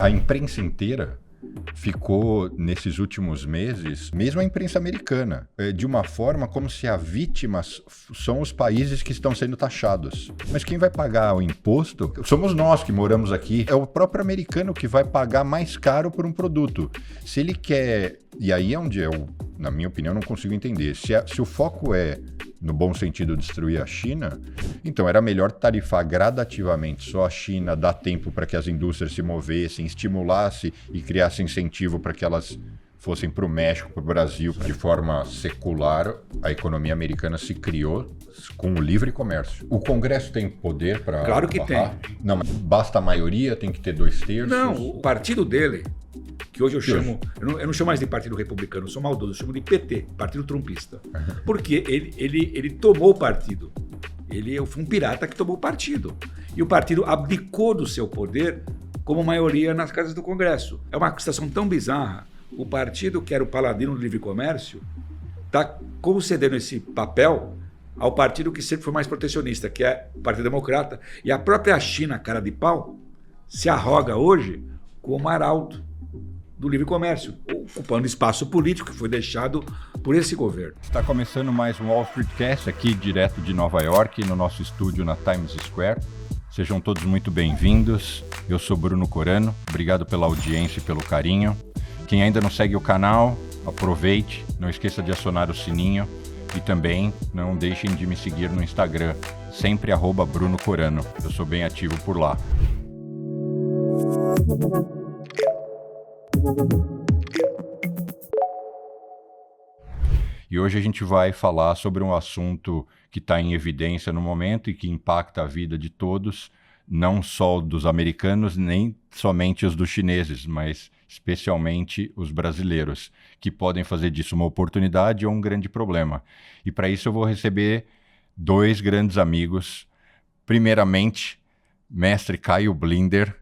A imprensa inteira ficou, nesses últimos meses, mesmo a imprensa americana, de uma forma como se as vítimas são os países que estão sendo taxados. Mas quem vai pagar o imposto somos nós que moramos aqui. É o próprio americano que vai pagar mais caro por um produto. Se ele quer... E aí é onde eu, na minha opinião, não consigo entender. Se o foco é, no bom sentido, destruir a China, então era melhor tarifar gradativamente só a China, dar tempo para que as indústrias se movessem, estimulasse e criasse incentivo para que elas fossem para o México, para o Brasil. De forma secular, a economia americana se criou com o livre comércio. O Congresso tem poder para... Claro que barrar? Não, mas basta a maioria, tem que ter 2/3? Não, o partido dele, que hoje eu chamo... Eu não chamo mais de Partido Republicano, eu sou maldoso, eu chamo de PT, Partido Trumpista. Porque ele tomou o partido. Ele foi um pirata que tomou o partido. E o partido abdicou do seu poder como maioria nas casas do Congresso. É uma situação tão bizarra. O partido que era o paladino do livre comércio está concedendo esse papel ao partido que sempre foi mais protecionista, que é o Partido Democrata. E a própria China, cara de pau, se arroga hoje como arauto do livre comércio, ocupando espaço político que foi deixado por esse governo. Está começando mais um Wall Street Cast aqui direto de Nova York, no nosso estúdio na Times Square. Sejam todos muito bem-vindos. Eu sou Bruno Corano, obrigado pela audiência e pelo carinho. Quem ainda não segue o canal, aproveite, não esqueça de acionar o sininho e também não deixem de me seguir no Instagram, sempre @Bruno Corano. Eu sou bem ativo por lá. E hoje a gente vai falar sobre um assunto que está em evidência no momento e que impacta a vida de todos, não só dos americanos, nem somente os dos chineses, mas especialmente os brasileiros, que podem fazer disso uma oportunidade ou um grande problema. E para isso eu vou receber dois grandes amigos. Primeiramente, mestre Caio Blinder.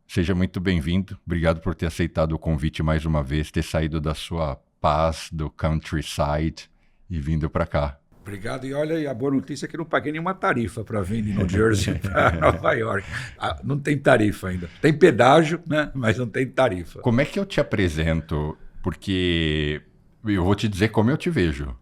Seja muito bem-vindo. Obrigado por ter aceitado o convite mais uma vez, ter saído da sua paz do countryside e vindo para cá. Obrigado. E olha, a boa notícia é que eu não paguei nenhuma tarifa para vir de New Jersey para Nova York. Não tem tarifa ainda. Tem pedágio, né? Mas não tem tarifa. Como é que eu te apresento? Porque eu vou te dizer como eu te vejo.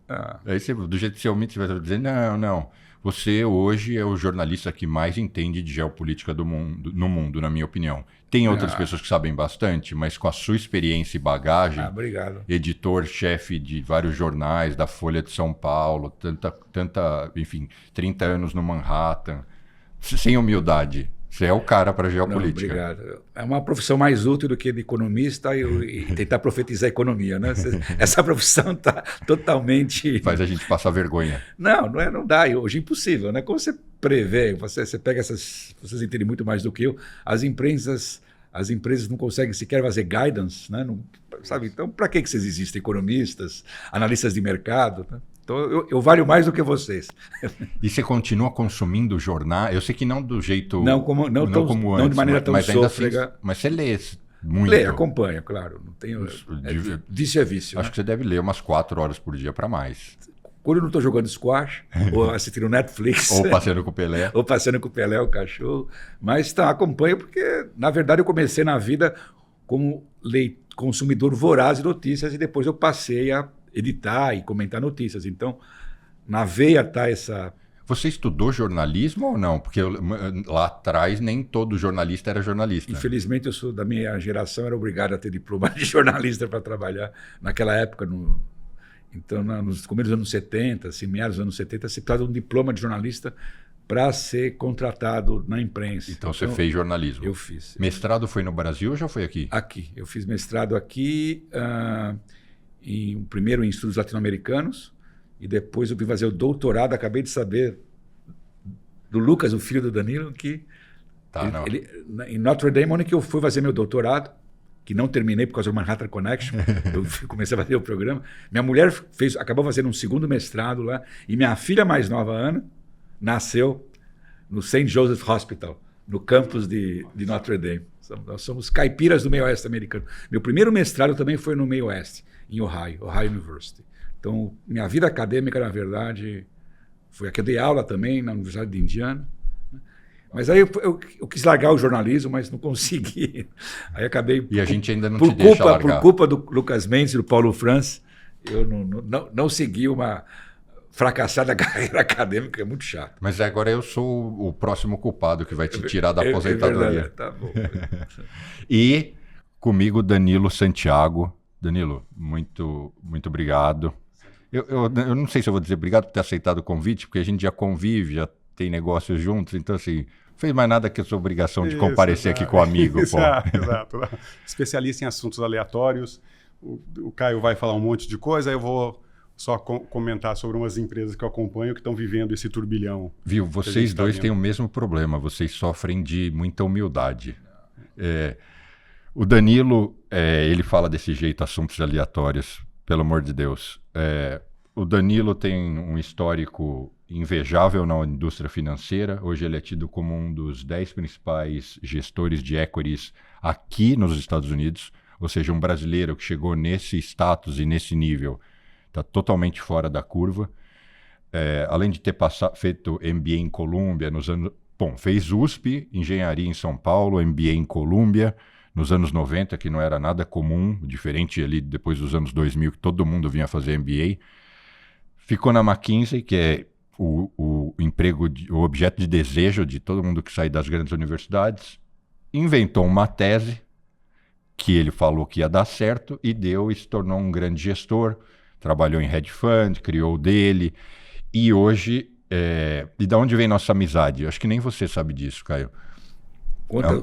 Aí você, do jeito que você me vai dizer, não. Você hoje é o jornalista que mais entende de geopolítica no mundo, na minha opinião. Tem outras pessoas que sabem bastante, mas com a sua experiência e bagagem, obrigado. Editor-chefe de vários jornais, da Folha de São Paulo, enfim, 30 anos no Manhattan, sem humildade. Você é o cara para geopolítica. Não, obrigado. É uma profissão mais útil do que de economista e tentar profetizar a economia, né? Essa profissão está totalmente... Faz a gente passar vergonha. Não dá. Hoje é impossível, né? Como você prevê, você pega essas... Vocês entendem muito mais do que eu. As empresas não conseguem sequer fazer guidance, né? Não, sabe? Então, para que vocês existem? Economistas, analistas de mercado, né? Então, eu valho mais do que vocês. E você continua consumindo jornal? Eu sei que não do jeito... Não como antes, de maneira tão sôfrega. Assim, mas você lê muito. Lê, acompanha, claro. Não tenho, vício é vício. Acho que você deve ler umas 4 horas por dia para mais. Quando eu não estou jogando squash, ou assistindo Netflix. Ou passeando com o Pelé. Ou passeando com o Pelé, o cachorro. Mas acompanho porque, na verdade, eu comecei na vida como consumidor voraz de notícias e depois eu passei a editar e comentar notícias. Então, na veia está essa... Você estudou jornalismo ou não? Porque lá atrás nem todo jornalista era jornalista. Infelizmente, eu sou da minha geração, era obrigado a ter diploma de jornalista para trabalhar. Naquela época, então, nos começos dos anos 70, assim, meados dos anos 70, se precisava de um diploma de jornalista para ser contratado na imprensa. Então você fez jornalismo? Eu fiz. Mestrado foi no Brasil ou já foi aqui? Aqui. Eu fiz mestrado aqui... primeiro em estudos latino-americanos e depois eu fui fazer o doutorado. Acabei de saber do Lucas, o filho do Danilo, que em Notre Dame, onde que eu fui fazer meu doutorado, que não terminei por causa do Manhattan Connection, eu comecei a fazer o programa. Minha mulher acabou fazendo um segundo mestrado lá e minha filha mais nova, Ana, nasceu no St. Joseph Hospital, no campus de Notre Dame. Nós somos caipiras do meio oeste americano. Meu primeiro mestrado também foi no meio oeste, em Ohio University. Então, minha vida acadêmica, na verdade, foi aqui. Eu dei aula também na Universidade de Indiana. Mas aí eu quis largar o jornalismo, mas não consegui. Aí acabei... E a gente ainda não te deixa largar. Por culpa do Lucas Mendes e do Paulo Franz, eu não segui uma fracassada carreira acadêmica, é muito chato. Mas agora eu sou o próximo culpado que vai te tirar da aposentadoria. É verdade, tá bom. E comigo, Danilo Santiago. Danilo, muito obrigado. Eu não sei se eu vou dizer obrigado por ter aceitado o convite, porque a gente já convive, já tem negócios juntos, então assim, fez mais nada que a sua obrigação de comparecer aqui com o amigo. Exato. Especialista em assuntos aleatórios. O Caio vai falar um monte de coisa, aí eu vou só comentar sobre umas empresas que eu acompanho que estão vivendo esse turbilhão. Viu, vocês dois têm o mesmo problema, vocês sofrem de muita humildade. O Danilo, ele fala desse jeito, assuntos aleatórios, pelo amor de Deus. O Danilo tem um histórico invejável na indústria financeira. Hoje ele é tido como um dos 10 principais gestores de equities aqui nos Estados Unidos. Ou seja, um brasileiro que chegou nesse status e nesse nível está totalmente fora da curva. Além de ter feito MBA em Colômbia nos anos... Bom, fez USP, Engenharia em São Paulo, MBA em Colômbia, nos anos 90, que não era nada comum, diferente ali depois dos anos 2000, que todo mundo vinha fazer MBA. Ficou na McKinsey, que é o emprego, o objeto de desejo de todo mundo que sai das grandes universidades. Inventou uma tese que ele falou que ia dar certo e deu, e se tornou um grande gestor. Trabalhou em hedge fund, criou o dele. E hoje, e de onde vem nossa amizade? Eu acho que nem você sabe disso, Caio.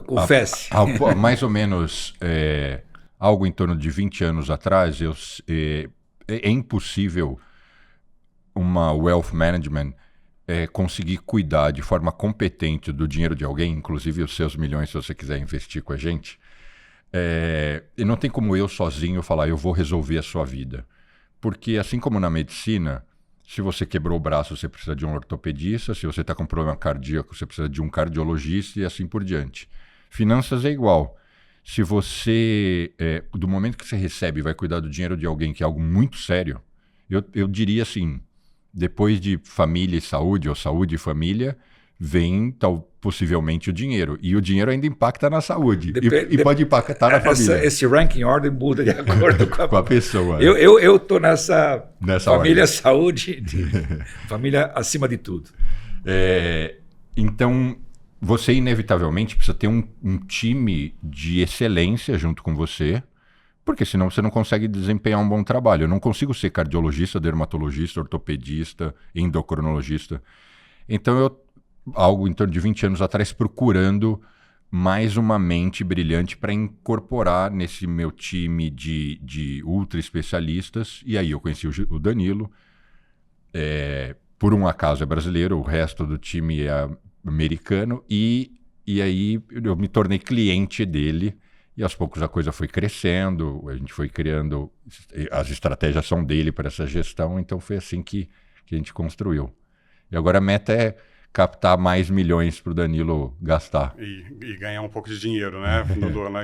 Confesse. Mais ou menos algo em torno de 20 anos atrás, é impossível uma wealth management conseguir cuidar de forma competente do dinheiro de alguém, inclusive os seus milhões, se você quiser investir com a gente. E não tem como eu sozinho falar, eu vou resolver a sua vida. Porque assim como na medicina, se você quebrou o braço, você precisa de um ortopedista. Se você está com problema cardíaco, você precisa de um cardiologista e assim por diante. Finanças é igual. Se você, do momento que você recebe, vai cuidar do dinheiro de alguém, que é algo muito sério, eu diria assim, depois de família e saúde, ou saúde e família, vem possivelmente o dinheiro. E o dinheiro ainda impacta na saúde. E pode impactar na família. Esse ranking order muda de acordo com a pessoa. Eu estou nessa família ordem. Saúde, família acima de tudo. Então, você inevitavelmente precisa ter um time de excelência junto com você, porque senão você não consegue desempenhar um bom trabalho. Eu não consigo ser cardiologista, dermatologista, ortopedista, endocrinologista. Então, algo em torno de 20 anos atrás, procurando mais uma mente brilhante para incorporar nesse meu time de ultra especialistas. E aí eu conheci o Danilo. Por um acaso é brasileiro, o resto do time é americano. E aí eu me tornei cliente dele. E aos poucos a coisa foi crescendo, a gente foi criando... As estratégias são dele para essa gestão, então foi assim que a gente construiu. E agora a meta é captar mais milhões para o Danilo gastar. E ganhar um pouco de dinheiro, né?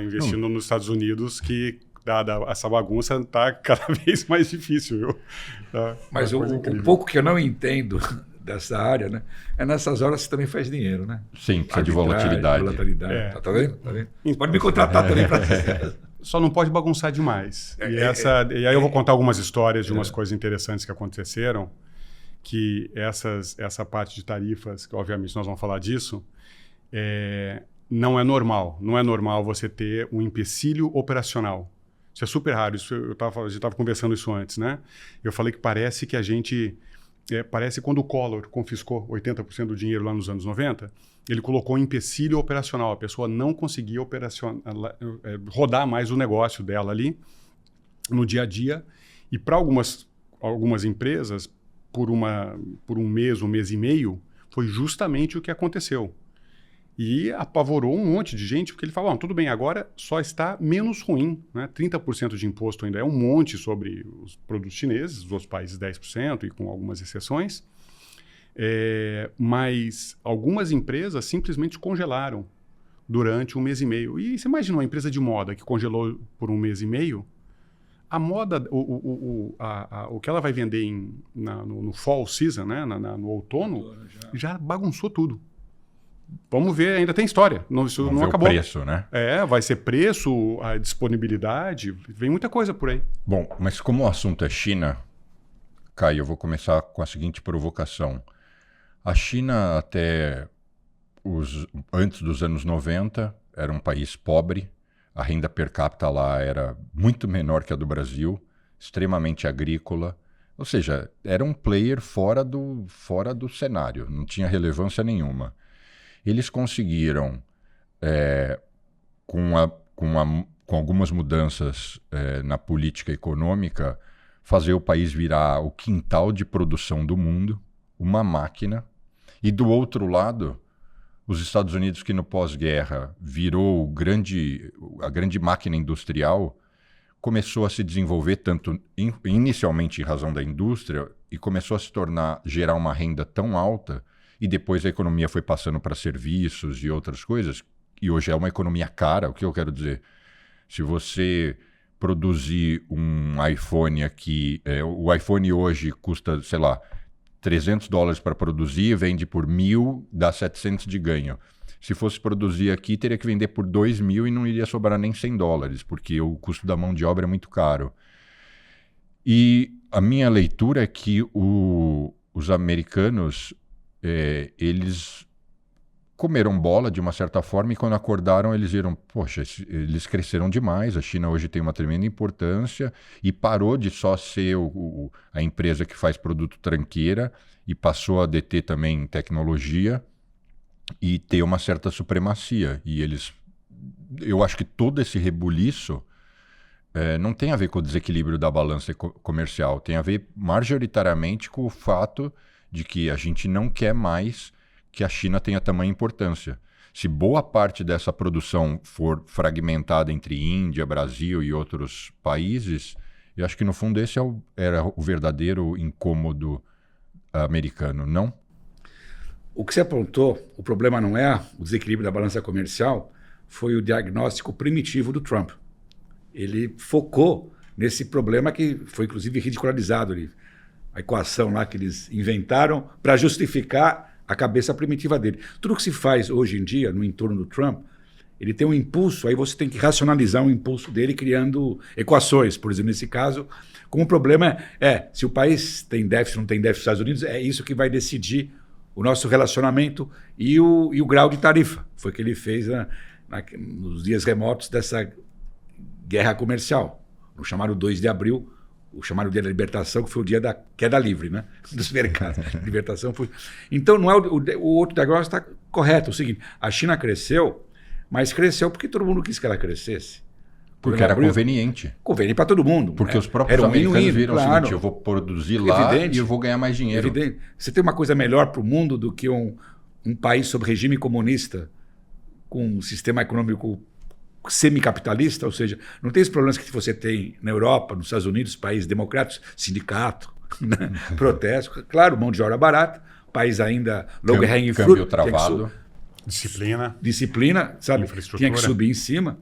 Investindo nos Estados Unidos, que dada essa bagunça está cada vez mais difícil, viu? Mas o pouco que eu não entendo dessa área, né? Nessas horas você também faz dinheiro, né? Sim, precisa de volatilidade. Tá vendo? Pode me contratar também para Só não pode bagunçar demais. E aí eu vou contar algumas histórias de umas coisas interessantes que aconteceram, que essa parte de tarifas, que obviamente nós vamos falar disso, não é normal. Não é normal você ter um empecilho operacional. Isso é super raro. A gente estava conversando isso antes, né? Eu falei que parece que a gente... parece quando o Collor confiscou 80% do dinheiro lá nos anos 90, ele colocou um empecilho operacional. A pessoa não conseguia rodar mais o negócio dela ali no dia a dia. E para algumas empresas, por um mês e meio, foi justamente o que aconteceu. E apavorou um monte de gente, porque ele falou, tudo bem, agora só está menos ruim, né? 30% de imposto ainda é um monte sobre os produtos chineses, os outros países 10%, e com algumas exceções. Mas algumas empresas simplesmente congelaram durante um mês e meio. E você imagina uma empresa de moda que congelou por um mês e meio? A moda, o que ela vai vender no fall season, né? No outono, já bagunçou tudo. vamos ver, ainda tem história. Isso Vamos não ver acabou. o preço, né? Vai ser preço, a disponibilidade, vem muita coisa por aí. Bom, mas como o assunto é China, Caio, eu vou começar com a seguinte provocação. A China, até antes dos anos 90, era um país pobre, a renda per capita lá era muito menor que a do Brasil, extremamente agrícola, ou seja, era um player fora do cenário, não tinha relevância nenhuma. Eles conseguiram, com algumas mudanças na política econômica, fazer o país virar o quintal de produção do mundo, uma máquina, e do outro lado, os Estados Unidos, que no pós-guerra virou a grande máquina industrial, começou a se desenvolver tanto inicialmente em razão da indústria e começou a gerar uma renda tão alta, e depois a economia foi passando para serviços e outras coisas, e hoje é uma economia cara. O que eu quero dizer? Se você produzir um iPhone aqui, o iPhone hoje custa, sei lá, $300 para produzir, vende por 1.000, dá 700 de ganho. Se fosse produzir aqui, teria que vender por 2.000 e não iria sobrar nem $100, porque o custo da mão de obra é muito caro. E a minha leitura é que os americanos, eles comeram bola de uma certa forma, e quando acordaram eles viram, poxa, eles cresceram demais, a China hoje tem uma tremenda importância e parou de só ser a empresa que faz produto tranqueira e passou a deter também tecnologia e ter uma certa supremacia. E eu acho que todo esse rebuliço não tem a ver com o desequilíbrio da balança comercial, tem a ver majoritariamente com o fato de que a gente não quer mais que a China tenha tamanha importância. Se boa parte dessa produção for fragmentada entre Índia, Brasil e outros países, eu acho que no fundo esse era o verdadeiro incômodo americano, não? O que você apontou, o problema não é o desequilíbrio da balança comercial, foi o diagnóstico primitivo do Trump. Ele focou nesse problema que foi inclusive ridicularizado ali. A equação lá que eles inventaram para justificar a cabeça primitiva dele. Tudo que se faz hoje em dia no entorno do Trump, ele tem um impulso, aí você tem que racionalizar o impulso dele criando equações. Por exemplo, nesse caso, como o problema se o país tem déficit ou não tem déficit nos Estados Unidos, é isso que vai decidir o nosso relacionamento e o grau de tarifa. Foi o que ele fez nos dias remotos dessa guerra comercial, no chamado 2 de abril, o chamado Dia da Libertação, que foi o dia da queda livre, né, dos mercados. Libertação foi... Então, não é o outro diagnóstico está correto. É o seguinte, a China cresceu, mas cresceu porque todo mundo quis que ela crescesse. Porque era conveniente. Conveniente para todo mundo. Porque os próprios americanos viram o seguinte, eu vou produzir lá e eu vou ganhar mais dinheiro. Evidente. Você tem uma coisa melhor para o mundo do que um país sob regime comunista, com um sistema econômico semicapitalista, ou seja, não tem os problemas que você tem na Europa, nos Estados Unidos, países democráticos, sindicato, né? Protesto, claro, mão de obra barata, país ainda low hanging fruit, câmbio travado, disciplina, sabe? Tinha que subir em cima.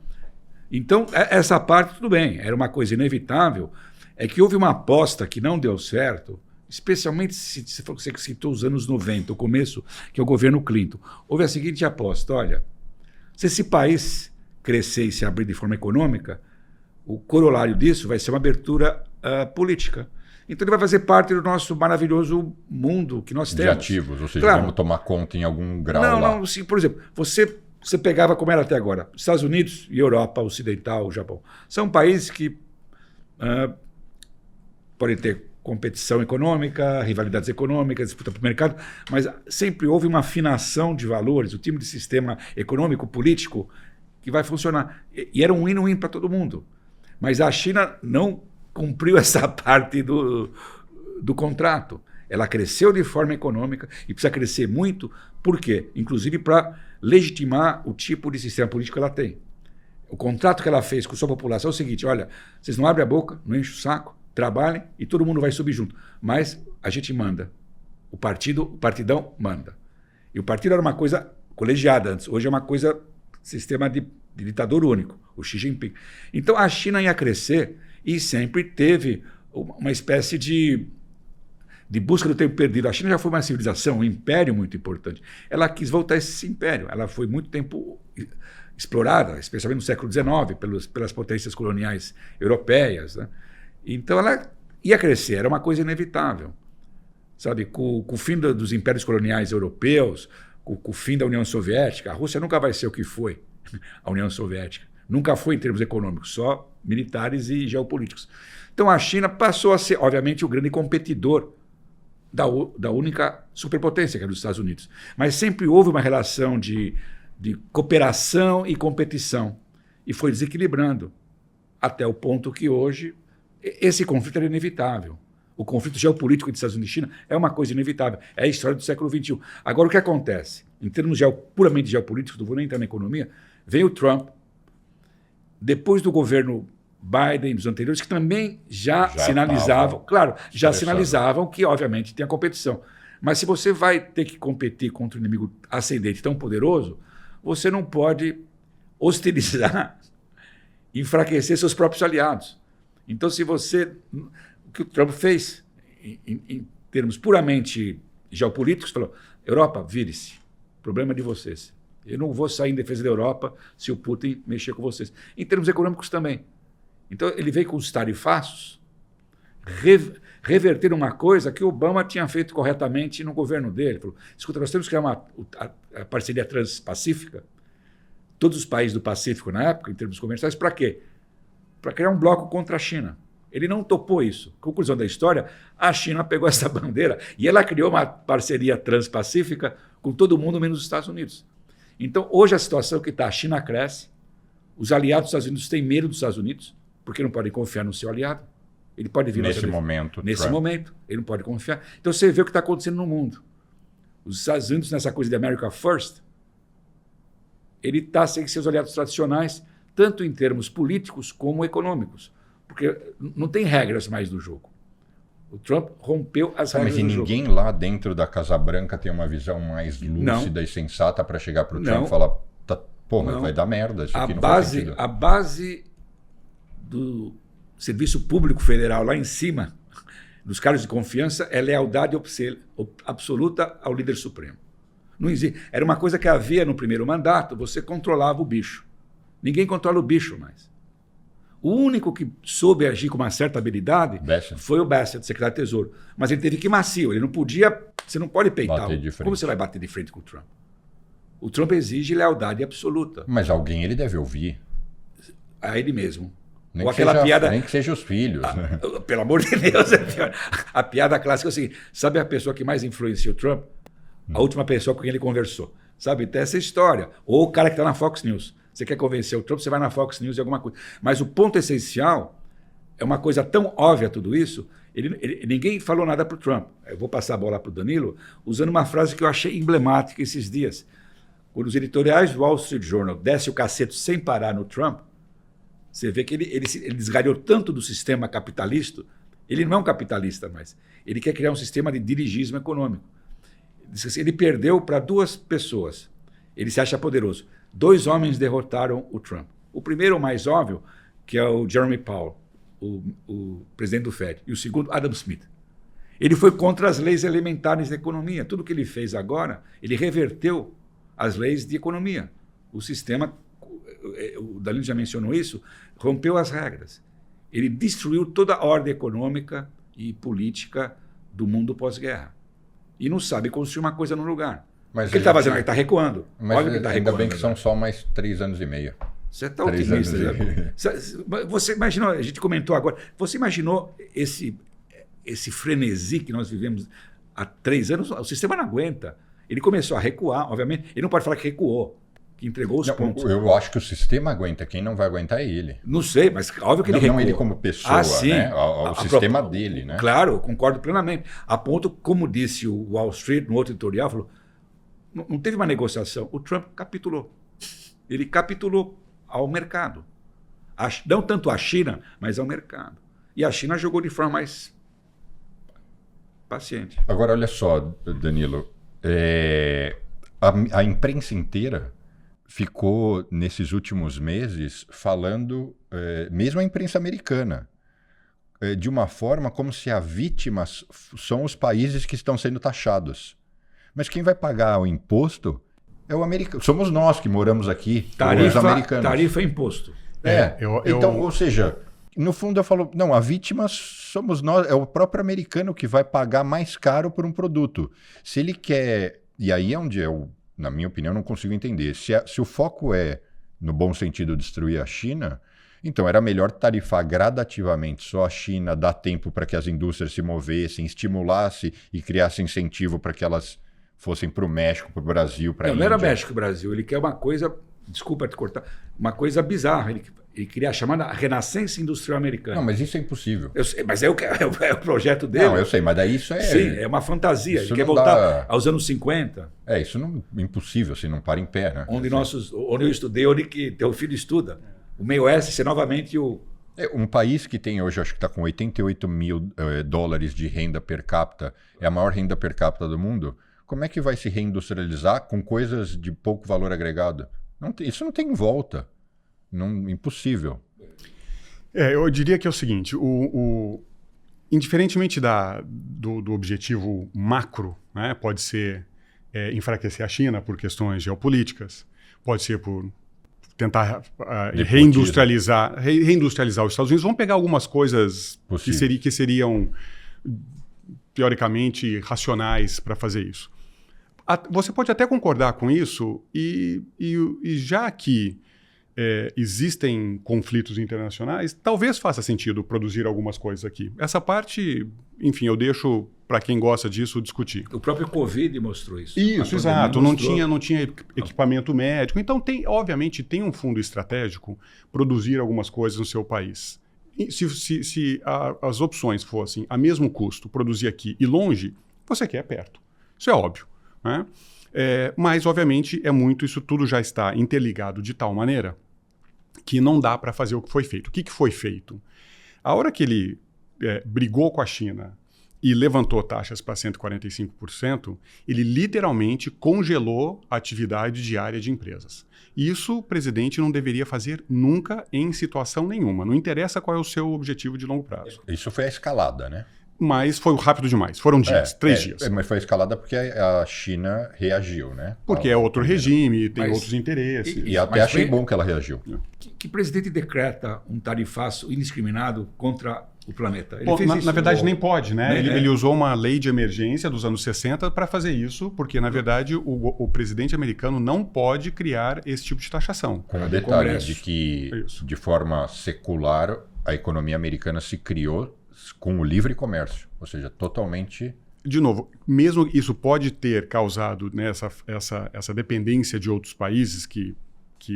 Então, essa parte tudo bem, era uma coisa inevitável, é que houve uma aposta que não deu certo, especialmente se você citou os anos 90, o começo, que é o governo Clinton. Houve a seguinte aposta, olha, se esse país crescer e se abrir de forma econômica, o corolário disso vai ser uma abertura política. Então ele vai fazer parte do nosso maravilhoso mundo que nós temos. De ativos, ou seja, vamos tomar conta em algum grau lá. Não, sim, por exemplo, você pegava como era até agora, Estados Unidos e Europa Ocidental, Japão, são países que podem ter competição econômica, rivalidades econômicas, disputa para o mercado, mas sempre houve uma afinação de valores, o tipo de sistema econômico, político, que vai funcionar. E era um win-win para todo mundo. Mas a China não cumpriu essa parte do contrato. Ela cresceu de forma econômica e precisa crescer muito. Por quê? Inclusive para legitimar o tipo de sistema político que ela tem. O contrato que ela fez com sua população é o seguinte, olha, vocês não abrem a boca, não enchem o saco, trabalhem e todo mundo vai subir junto. Mas a gente manda. O partidão manda. E o partido era uma coisa colegiada antes. Hoje é uma coisa... sistema de ditador único, o Xi Jinping. Então a China ia crescer e sempre teve uma espécie de de busca do tempo perdido. A China já foi uma civilização, um império muito importante. Ela quis voltar a esse império. Ela foi muito tempo explorada, especialmente no século XIX, pelas potências coloniais europeias, né? Então ela ia crescer, era uma coisa inevitável. Sabe, com o fim dos impérios coloniais europeus, com o fim da União Soviética, a Rússia nunca vai ser o que foi a União Soviética. Nunca foi em termos econômicos, só militares e geopolíticos. Então a China passou a ser, obviamente, o grande competidor da única superpotência, que é dos Estados Unidos. Mas sempre houve uma relação de cooperação e competição. E foi desequilibrando, até o ponto que hoje esse conflito era inevitável. O conflito geopolítico entre Estados Unidos e China é uma coisa inevitável. É a história do século XXI. Agora, o que acontece? Em termos puramente geopolíticos, não vou nem entrar na economia, vem o Trump, depois do governo Biden, dos anteriores, que também já sinalizavam, claro, já sinalizavam que, obviamente, tem a competição. Mas se você vai ter que competir contra um inimigo ascendente tão poderoso, você não pode hostilizar, enfraquecer seus próprios aliados. Então, se você... O que o Trump fez, em termos puramente geopolíticos, falou, Europa, vire-se, problema é de vocês. Eu não vou sair em defesa da Europa se o Putin mexer com vocês. Em termos econômicos também. Então, ele veio com os tarifaços, reverter uma coisa que o Obama tinha feito corretamente no governo dele. Falou, escuta, nós temos que criar a parceria transpacífica, todos os países do Pacífico na época, em termos comerciais, para quê? Para criar um bloco contra a China. Ele não topou isso. Conclusão da história, a China pegou essa bandeira e ela criou uma parceria transpacífica com todo mundo, menos os Estados Unidos. Então, hoje a situação que está, a China cresce, os aliados dos Estados Unidos têm medo dos Estados Unidos, porque não podem confiar no seu aliado. Ele pode vir nesse momento. Nesse momento, ele não pode confiar. Então, você vê o que está acontecendo no mundo. Os Estados Unidos, nessa coisa de America First, ele está sem seus aliados tradicionais, tanto em termos políticos como econômicos. Porque não tem regras mais do jogo. O Trump rompeu as regras do jogo. Mas ninguém lá dentro da Casa Branca tem uma visão mais lúcida e sensata para chegar para o Trump e falar, mas vai dar merda. Isso aqui não faz sentido. A base do Serviço Público Federal lá em cima, dos cargos de confiança, é lealdade absoluta ao líder supremo. Não existe. Era uma coisa que havia no primeiro mandato, você controlava o bicho. Ninguém controla o bicho mais. O único que soube agir com uma certa habilidade foi o Bassett, secretário de Tesouro. Mas ele teve que ir macio, ele não podia... Você não pode peitar. Como você vai bater de frente com o Trump? O Trump exige lealdade absoluta. Mas alguém ele deve ouvir. A ele mesmo. Nem, que, seja, piada, nem que seja os filhos. Né? Pelo amor de Deus, é pior. A piada clássica é o seguinte, sabe a pessoa que mais influenciou o Trump? A última pessoa com quem ele conversou. Sabe, tem essa história. Ou o cara que está na Fox News. Você quer convencer o Trump, você vai na Fox News e alguma coisa. Mas o ponto essencial é uma coisa tão óbvia tudo isso, ninguém falou nada para o Trump. Eu vou passar a bola para o Danilo usando uma frase que eu achei emblemática esses dias. Quando os editoriais do Wall Street Journal descem o cacete sem parar no Trump, você vê que ele desgalhou tanto do sistema capitalista, ele não é um capitalista mais, ele quer criar um sistema de dirigismo econômico. Ele perdeu para duas pessoas, ele se acha poderoso. 2 homens derrotaram o Trump. O primeiro, o mais óbvio, que é o Jeremy Powell, o presidente do Fed, e o segundo, Adam Smith. Ele foi contra as leis elementares da economia. Tudo que ele fez agora, ele reverteu as leis de economia. O sistema, o Danilo já mencionou isso, rompeu as regras. Ele destruiu toda a ordem econômica e política do mundo pós-guerra. E não sabe construir uma coisa no lugar. Mas o que ele está fazendo? Ele está recuando. Mas ele tá ainda bem que são só mais 3 anos e meio. Você está otimista. Você imaginou, a gente comentou agora, você imaginou esse frenesi que nós vivemos há 3 anos? O sistema não aguenta. Ele começou a recuar, obviamente. Ele não pode falar que recuou, que entregou os pontos. Eu acho que o sistema aguenta. Quem não vai aguentar é ele. Não sei, mas óbvio que ele recuou. Não ele como pessoa, né? O sistema dele, né? Claro, concordo plenamente. A ponto, como disse o Wall Street, no outro editorial, falou, não teve uma negociação. O Trump capitulou. Ele capitulou ao mercado. Não tanto à China, mas ao mercado. E a China jogou de forma mais paciente. Agora, olha só, Danilo. A imprensa inteira ficou, nesses últimos meses, falando, mesmo a imprensa americana, de uma forma como se as vítimas são os países que estão sendo taxados. Mas quem vai pagar o imposto é o americano. Somos nós que moramos aqui, os americanos. Tarifa é imposto. Então, ou seja, no fundo eu falo, não, a vítima somos nós, é o próprio americano que vai pagar mais caro por um produto. Se ele quer, e aí é onde eu, na minha opinião, não consigo entender. Se o foco é, no bom sentido, destruir a China, então era melhor tarifar gradativamente só a China, dar tempo para que as indústrias se movessem, estimulasse e criasse incentivo para que elas fossem para o México, para o Brasil, para a Índia. Não era México e Brasil. Ele quer uma coisa, desculpa te cortar, uma coisa bizarra. Ele queria a chamada Renascença Industrial Americana. Não, mas isso é impossível. Eu sei, mas é o projeto dele. Não, eu sei, mas daí isso é... Sim, é uma fantasia. Ele quer voltar aos anos 50. Isso não é impossível, assim, não para em pé, né? Onde eu estudei, onde que teu filho estuda. O meio oeste ser novamente o... Um país que tem hoje, acho que está com 88 mil dólares de renda per capita, é a maior renda per capita do mundo. Como é que vai se reindustrializar com coisas de pouco valor agregado? Isso não tem volta. Impossível. Eu diria que é o seguinte, indiferentemente do objetivo macro, né, pode ser enfraquecer a China por questões geopolíticas, pode ser por tentar reindustrializar os Estados Unidos. Vamos pegar algumas coisas que seriam teoricamente racionais para fazer isso. Você pode até concordar com isso e já que existem conflitos internacionais, talvez faça sentido produzir algumas coisas aqui. Essa parte, enfim, eu deixo para quem gosta disso discutir. O próprio Covid mostrou isso. Isso, exato. Não tinha equipamento médico. Então, obviamente, tem um fundo estratégico produzir algumas coisas no seu país. E se as opções fossem a mesmo custo, produzir aqui e longe, você quer perto. Isso é óbvio, né? Mas, obviamente, isso tudo já está interligado de tal maneira que não dá para fazer o que foi feito. O que foi feito? A hora que ele brigou com a China e levantou taxas para 145%, ele literalmente congelou a atividade diária de empresas. Isso o presidente não deveria fazer nunca em situação nenhuma. Não interessa qual é o seu objetivo de longo prazo. Isso foi a escalada, né? Mas foi rápido demais. Foram dias, 3 dias. Mas foi escalada porque a China reagiu, né? Porque é outro regime, tem outros interesses. E até achei bom que ela reagiu. Que presidente decreta um tarifaço indiscriminado contra o planeta? Ele Bom, fez isso, na verdade, nem pode, né? Nem, ele usou uma lei de emergência dos anos 60 para fazer isso, porque, na verdade, o presidente americano não pode criar esse tipo de taxação. Com o detalhe de que, de forma secular, a economia americana se criou com o livre comércio, ou seja, totalmente... De novo, mesmo isso pode ter causado, né, essa dependência de outros países que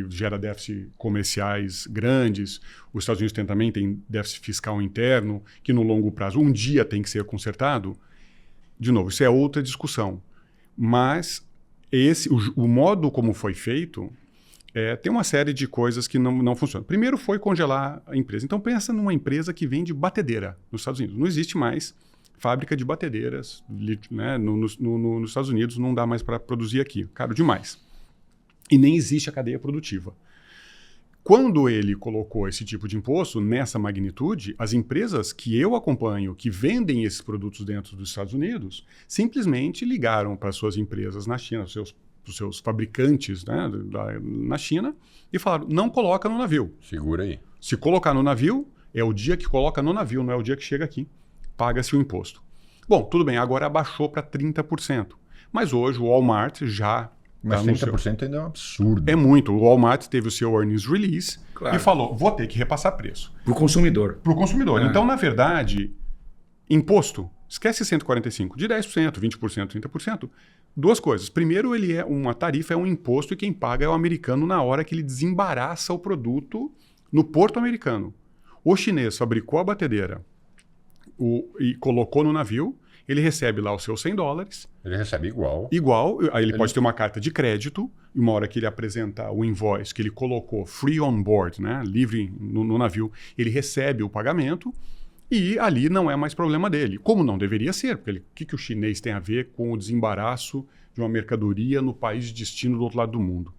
gera déficit comerciais grandes. Os Estados Unidos também tem déficit fiscal interno, que no longo prazo um dia tem que ser consertado. De novo, isso é outra discussão. Mas o modo como foi feito tem uma série de coisas que não funcionam. Primeiro foi congelar a empresa. Então pensa numa empresa que vende batedeira nos Estados Unidos. Não existe mais fábrica de batedeiras, né? Nos Estados Unidos não dá mais para produzir aqui. Caro demais. E nem existe a cadeia produtiva. Quando ele colocou esse tipo de imposto nessa magnitude, as empresas que eu acompanho, que vendem esses produtos dentro dos Estados Unidos, simplesmente ligaram para suas empresas na China, os seus fabricantes, né, na China, e falaram, não coloca no navio. Segura aí. Se colocar no navio, é o dia que coloca no navio, não é o dia que chega aqui. Paga-se o imposto. Bom, tudo bem, agora abaixou para 30%. Mas hoje o Walmart já... Mas 30% ainda é um absurdo. É muito. O Walmart teve o seu earnings release e falou, vou ter que repassar preço. Para o consumidor. Para o consumidor. Então, na verdade, imposto, esquece 145, de 10%, 20%, 30%. Duas coisas. Primeiro, uma tarifa é um imposto e quem paga é o americano na hora que ele desembaraça o produto no porto americano. O chinês fabricou a batedeira e colocou no navio, ele recebe lá os seus $100. Ele recebe igual. Igual. Aí ele pode ter uma carta de crédito, e uma hora que ele apresentar o invoice que ele colocou free on board, né, livre no navio, ele recebe o pagamento e ali não é mais problema dele. Como não deveria ser, porque o que o chinês tem a ver com o desembaraço de uma mercadoria no país de destino do outro lado do mundo?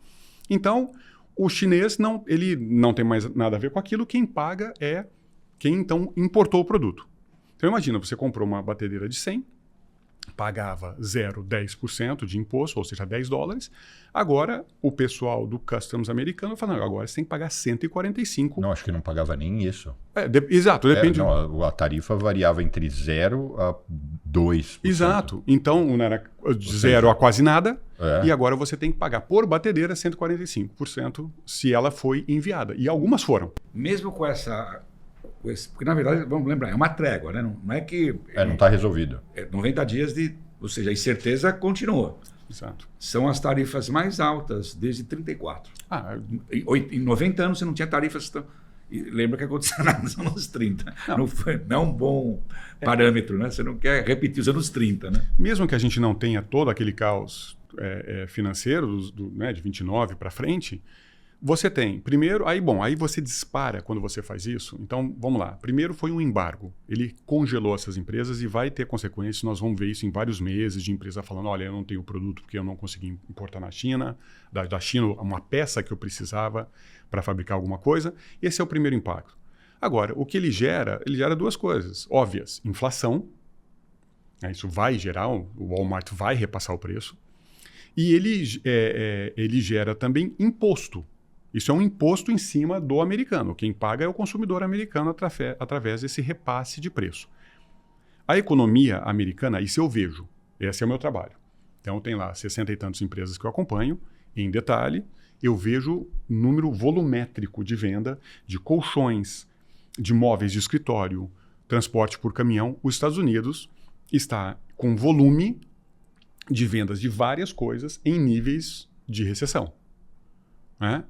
Então, o chinês ele não tem mais nada a ver com aquilo, quem paga é quem então importou o produto. Então imagina, você comprou uma batedeira de 100, pagava 0,10% de imposto, ou seja, $10. Agora, o pessoal do Customs americano fala, não, agora você tem que pagar 145. Não, acho que não pagava nem isso. Exato, depende. Não, a tarifa variava entre 0 a 2%. Exato. Então, não era de 0 a quase nada, É. e agora você tem que pagar por batedeira 145% se ela foi enviada. E algumas foram. Mesmo com essa... Porque, na verdade, vamos lembrar, é uma trégua, né? Não é que... Não está resolvido. 90 dias de... Ou seja, a incerteza continua. Exato. São as tarifas mais altas desde 34. Em 90 anos você não tinha tarifas tão... E lembra que aconteceu nos anos 30. Não é um bom parâmetro, né? Você não quer repetir os anos 30, né? Mesmo que a gente não tenha todo aquele caos financeiro né, de 29 para frente, você tem, primeiro, aí você dispara quando você faz isso. Então, vamos lá. Primeiro foi um embargo. Ele congelou essas empresas e vai ter consequências. Nós vamos ver isso em vários meses de empresa falando, olha, eu não tenho produto porque eu não consegui importar na China, da China uma peça que eu precisava para fabricar alguma coisa. Esse é o primeiro impacto. Agora, o que ele gera duas coisas óbvias. Inflação. Isso vai gerar, o Walmart vai repassar o preço. E ele gera também imposto. Isso é um imposto em cima do americano. Quem paga é o consumidor americano através desse repasse de preço. A economia americana, isso eu vejo. Esse é o meu trabalho. Então, tem lá 60 e tantas empresas que eu acompanho. Em detalhe, eu vejo número volumétrico de venda de colchões, de móveis de escritório, transporte por caminhão. Os Estados Unidos está com volume de vendas de várias coisas em níveis de recessão. Né?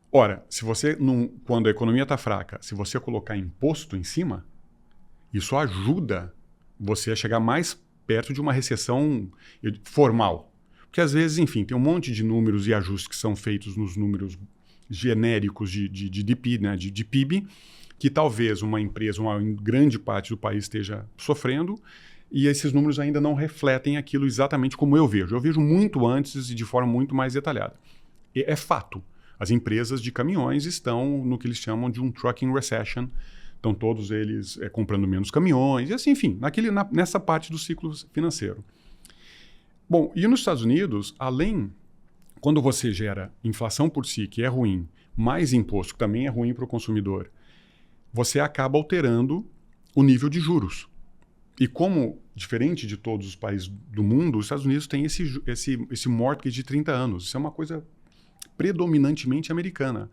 Ora, se você quando a economia está fraca, se você colocar imposto em cima, isso ajuda você a chegar mais perto de uma recessão formal. Porque às vezes, enfim, tem um monte de números e ajustes que são feitos nos números genéricos de PIB, né, de PIB, que talvez uma empresa, uma grande parte do país esteja sofrendo, e esses números ainda não refletem aquilo exatamente como eu vejo. Eu vejo muito antes e de forma muito mais detalhada. É fato. As empresas de caminhões estão no que eles chamam de um trucking recession. Estão todos eles comprando menos caminhões, e assim, enfim, nessa parte do ciclo financeiro. Bom, e nos Estados Unidos, quando você gera inflação por si, que é ruim, mais imposto, que também é ruim para o consumidor, você acaba alterando o nível de juros. E como, diferente de todos os países do mundo, os Estados Unidos têm esse mortgage de 30 anos. Isso é uma coisa predominantemente americana.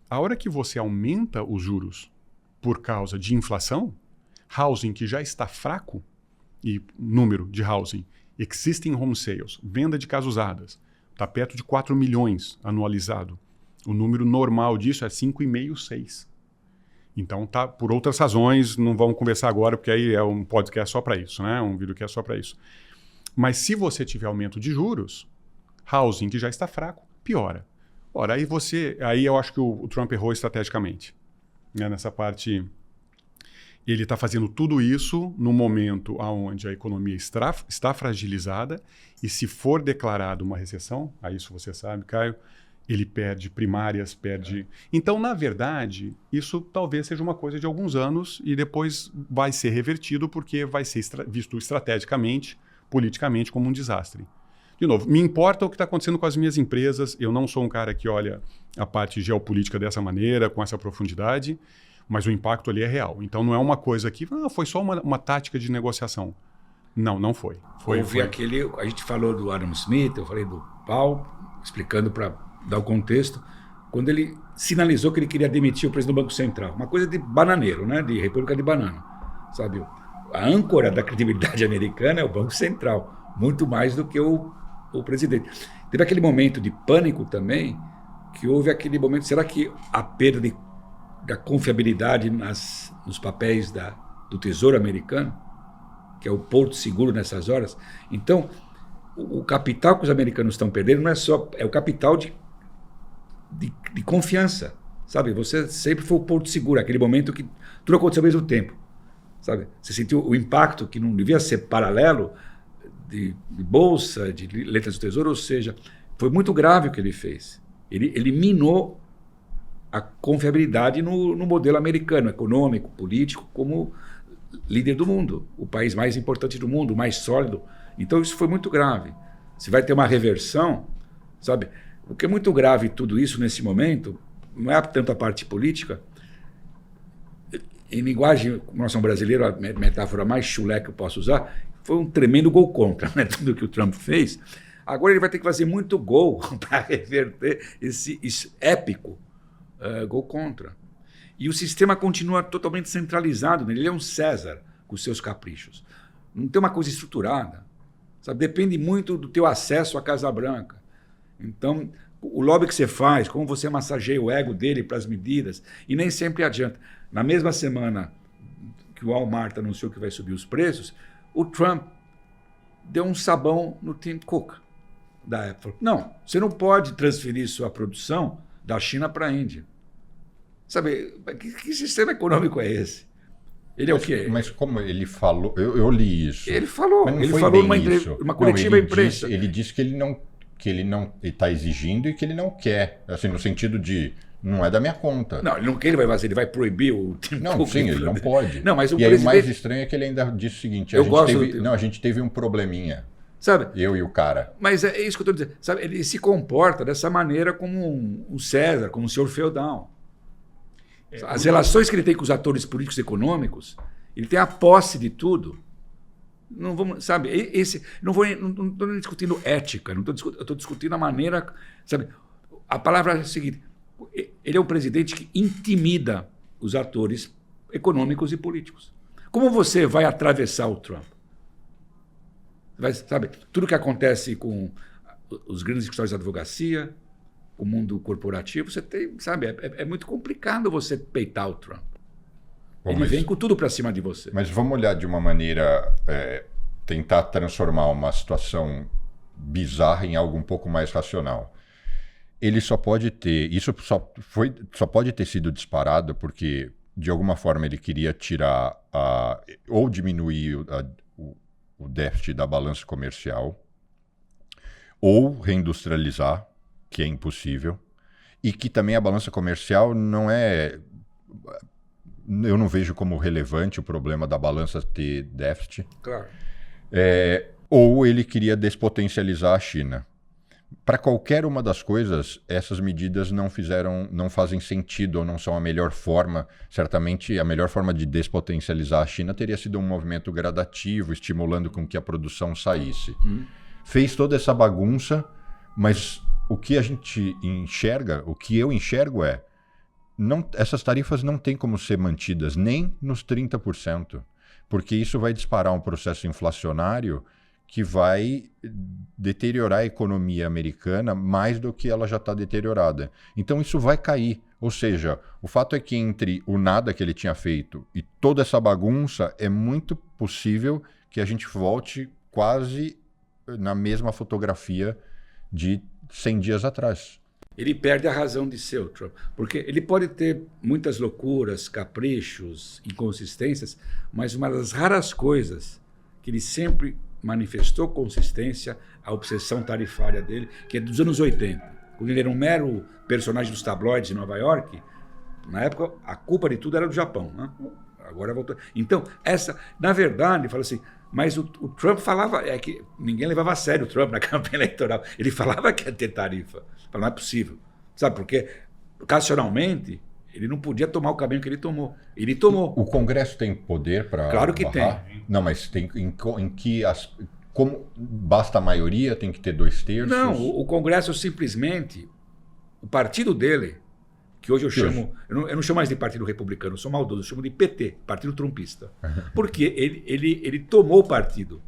A hora que você aumenta os juros por causa de inflação, housing que já está fraco, e número de housing, existing home sales, venda de casas usadas, está perto de 4 milhões anualizado. O número normal disso é 5,5, 6. Então, tá, por outras razões, não vamos conversar agora, porque aí é um podcast só para isso, né? Um vídeo que é só para isso. Mas se você tiver aumento de juros, housing que já está fraco, piora. Ora, aí eu acho que o Trump errou estrategicamente. Né? Nessa parte, ele está fazendo tudo isso no momento onde a economia está fragilizada, e se for declarada uma recessão, aí isso você sabe, Caio, ele perde primárias, perde... Então, na verdade, isso talvez seja uma coisa de alguns anos e depois vai ser revertido porque vai ser visto estrategicamente, politicamente, como um desastre. De novo, me importa o que está acontecendo com as minhas empresas. Eu não sou um cara que olha a parte geopolítica dessa maneira, com essa profundidade, mas o impacto ali é real. Então, não é uma coisa que foi só uma tática de negociação. Não foi. A gente falou do Adam Smith, eu falei do Powell, explicando para dar o contexto, quando ele sinalizou que ele queria demitir o presidente do Banco Central. Uma coisa de bananeiro, né? De República de Banana. Sabe? A âncora da credibilidade americana é o Banco Central, muito mais do que o presidente. Teve aquele momento de pânico também, que houve aquele momento, será que a perda da confiabilidade nos papéis do Tesouro americano, que é o porto seguro nessas horas? Então, o capital que os americanos estão perdendo não é só... É o capital de confiança, sabe? Você sempre foi o porto seguro, aquele momento que tudo aconteceu ao mesmo tempo, sabe? Você sentiu o impacto que não devia ser paralelo de bolsa, de letras do tesouro, ou seja, foi muito grave o que ele fez. Ele minou a confiabilidade no modelo americano, econômico, político, como líder do mundo, o país mais importante do mundo, mais sólido. Então isso foi muito grave. Se vai ter uma reversão, sabe? O que é muito grave tudo isso nesse momento, não é tanto a parte política. Em linguagem, nossa brasileira, a metáfora mais chulé que eu posso usar, foi um tremendo gol contra, né? Tudo que o Trump fez. Agora ele vai ter que fazer muito gol para reverter esse épico gol contra. E o sistema continua totalmente centralizado nele. Ele é um César com os seus caprichos. Não tem uma coisa estruturada. Sabe? Depende muito do teu acesso à Casa Branca. Então, o lobby que você faz, como você massageia o ego dele para as medidas, e nem sempre adianta. Na mesma semana que o Walmart anunciou que vai subir os preços, o Trump deu um sabão no Tim Cook da Apple. Não, você não pode transferir sua produção da China para a Índia. Sabe, que sistema econômico é esse? Ele é o quê? Mas como ele falou, eu li isso. Ele falou numa coletiva à imprensa. Ele disse que ele não está exigindo e que ele não quer, assim, no sentido de não é da minha conta. Não, ele não quer, ele vai fazer, ele vai proibir o Tim Não, Cook. sim, ele não pode. Não, mas e aí o mais estranho é que ele ainda disse o seguinte, a gente teve um probleminha. Sabe? Eu e o cara. Mas é isso que eu estou dizendo. Sabe? Ele se comporta dessa maneira como um César, como um senhor feudal. As relações que ele tem com os atores políticos e econômicos, ele tem a posse de tudo. Não vamos, sabe? Não estou discutindo ética, eu estou discutindo a maneira, sabe? A palavra é a seguinte: ele é um presidente que intimida os atores econômicos e políticos. Como você vai atravessar o Trump? Sabe? Tudo que acontece com os grandes escritórios de advocacia, o mundo corporativo, você tem, sabe? É muito complicado você peitar o Trump. Bom, ele vem com tudo para cima de você. Mas vamos olhar de uma maneira, tentar transformar uma situação bizarra em algo um pouco mais racional. Ele só pode ter, só pode ter sido disparado porque, de alguma forma, ele queria tirar ou diminuir o déficit da balança comercial, ou reindustrializar, que é impossível, e que também a balança comercial não é... Eu não vejo como relevante o problema da balança ter déficit. Claro. Ou ele queria despotencializar a China. Para qualquer uma das coisas, essas medidas não fazem sentido ou não são a melhor forma. Certamente, a melhor forma de despotencializar a China teria sido um movimento gradativo, estimulando com que a produção saísse. Fez toda essa bagunça, mas o que a gente enxerga, o que eu enxergo essas tarifas não têm como ser mantidas nem nos 30%, porque isso vai disparar um processo inflacionário que vai deteriorar a economia americana mais do que ela já está deteriorada. Então isso vai cair. Ou seja, o fato é que entre o nada que ele tinha feito e toda essa bagunça, é muito possível que a gente volte quase na mesma fotografia de 100 dias atrás. Ele perde a razão de ser o Trump. Porque ele pode ter muitas loucuras, caprichos, inconsistências, mas uma das raras coisas que ele sempre manifestou consistência, a obsessão tarifária dele, que é dos anos 80. Quando ele era um mero personagem dos tabloides de Nova York, na época a culpa de tudo era do Japão, né? Agora voltou. Então, na verdade, fala assim, mas o Trump falava, que ninguém levava a sério o Trump na campanha eleitoral. Ele falava que ia ter tarifa. Falava, não é possível. Sabe, porque, ocasionalmente, ele não podia tomar o caminho que ele tomou. Ele tomou. O Congresso tem poder para Claro que barrar? tem. Não, mas tem em que... Como basta a maioria, tem que ter 2/3? Não, o Congresso simplesmente... O partido dele, que hoje eu chamo... Eu não chamo mais de Partido Republicano, eu sou maldoso, eu chamo de PT, Partido Trumpista. Porque ele tomou o partido.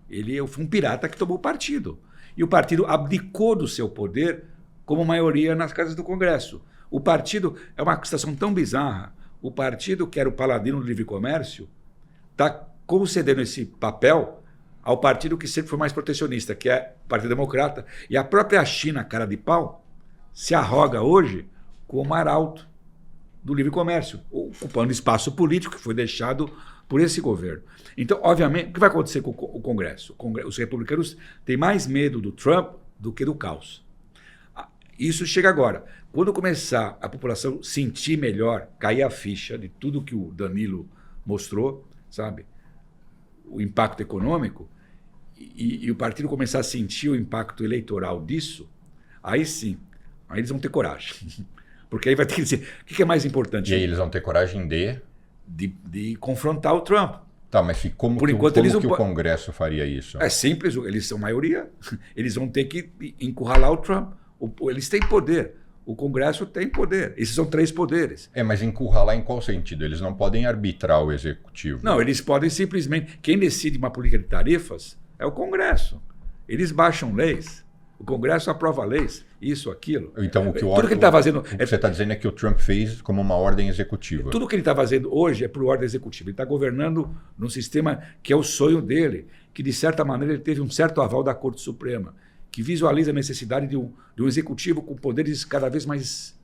Ele foi um pirata que tomou o partido. E o partido abdicou do seu poder como maioria nas casas do Congresso. O partido é uma situação tão bizarra. O partido, que era o paladino do livre comércio, está concedendo esse papel ao partido que sempre foi mais protecionista, que é o Partido Democrata. E a própria China, cara de pau, se arroga hoje como arauto do livre comércio, ocupando espaço político que foi deixado por esse governo. Então, obviamente, o que vai acontecer com o Congresso? Os republicanos têm mais medo do Trump do que do caos. Isso chega agora. Quando começar a população sentir melhor, cair a ficha de tudo que o Danilo mostrou, sabe? O impacto econômico, e o partido começar a sentir o impacto eleitoral disso, aí sim, aí eles vão ter coragem. Porque aí vai ter que dizer, o que é mais importante? E aí eles vão ter coragem de confrontar o Trump. Tá, mas como que o Congresso faria isso? É simples, eles são maioria. Eles vão ter que encurralar o Trump. Eles têm poder. O Congresso tem poder. Esses são 3 poderes. Mas encurralar em qual sentido? Eles não podem arbitrar o executivo. Não, eles podem simplesmente... Quem decide uma política de tarifas é o Congresso. Eles baixam leis. O Congresso aprova leis. Isso, aquilo. Então, tudo que ele está fazendo... O que você está dizendo é que o Trump fez como uma ordem executiva. Tudo que ele está fazendo hoje é por ordem executiva. Ele está governando num sistema que é o sonho dele, que, de certa maneira, ele teve um certo aval da Corte Suprema, que visualiza a necessidade de um executivo com poderes cada vez mais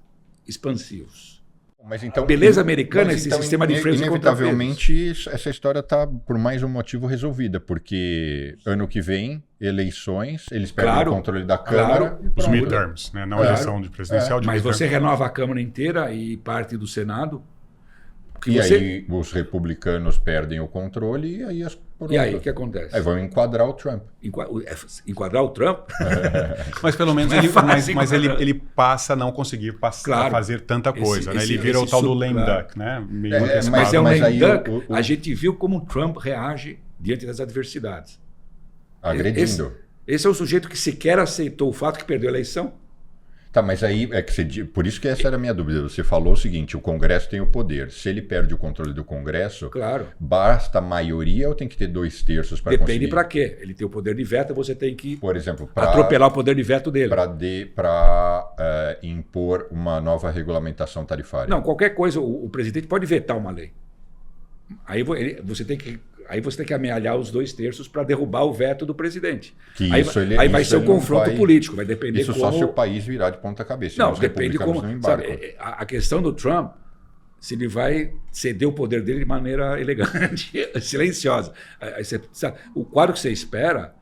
expansivos. Mas então, a beleza americana é esse sistema de freios e contrapesos. Inevitavelmente, essa história está, por mais um motivo, resolvida, porque ano que vem, eleições, eles perdem o controle da Câmara. Os midterms, né? Não a eleição de presidencial. Mas você renova a Câmara inteira e parte do Senado. Aí os republicanos perdem o controle e aí E aí, o que acontece? Aí vão enquadrar o Trump. Enquadrar o Trump? Mas pelo menos ele passa a não conseguir fazer tanta coisa. Né? Ele vira o tal do lame duck. Né? Mas é um lame duck. A gente viu como o Trump reage diante das adversidades. Agredindo. Esse é o sujeito que sequer aceitou o fato que perdeu a eleição. Tá, mas aí por isso que essa era a minha dúvida. Você falou o seguinte: o Congresso tem o poder. Se ele perde o controle do Congresso, basta a maioria ou tem que ter 2/3 para conseguir? Depende para quê. Ele tem o poder de veto, você tem que, por exemplo, atropelar o poder de veto dele. Para impor uma nova regulamentação tarifária. Não, qualquer coisa, o presidente pode vetar uma lei. Aí você tem que amealhar os 2/3 para derrubar o veto do presidente. Aí vai ser um confronto político, vai depender isso como... só se o país virar de ponta cabeça. Não, depende como... Sabe, a questão do Trump, se ele vai ceder o poder dele de maneira elegante, silenciosa. O quadro que você espera,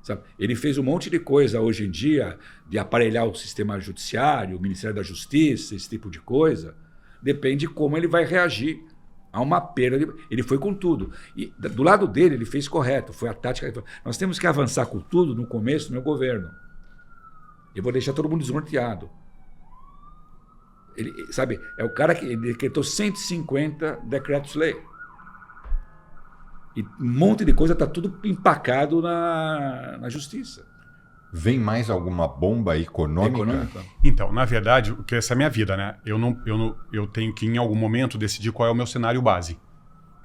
sabe, ele fez um monte de coisa hoje em dia, de aparelhar o sistema judiciário, o Ministério da Justiça, esse tipo de coisa. Depende de como ele vai reagir. Há uma perda. Ele foi com tudo. E do lado dele, ele fez correto. Foi a tática. Nós temos que avançar com tudo no começo do meu governo. Eu vou deixar todo mundo desnorteado. Ele, sabe, é o cara que decretou 150 decretos-lei. E um monte de coisa está tudo empacado na justiça. Vem mais alguma bomba econômica? Então, na verdade, porque essa é a minha vida, né? Eu tenho que, em algum momento, decidir qual é o meu cenário base.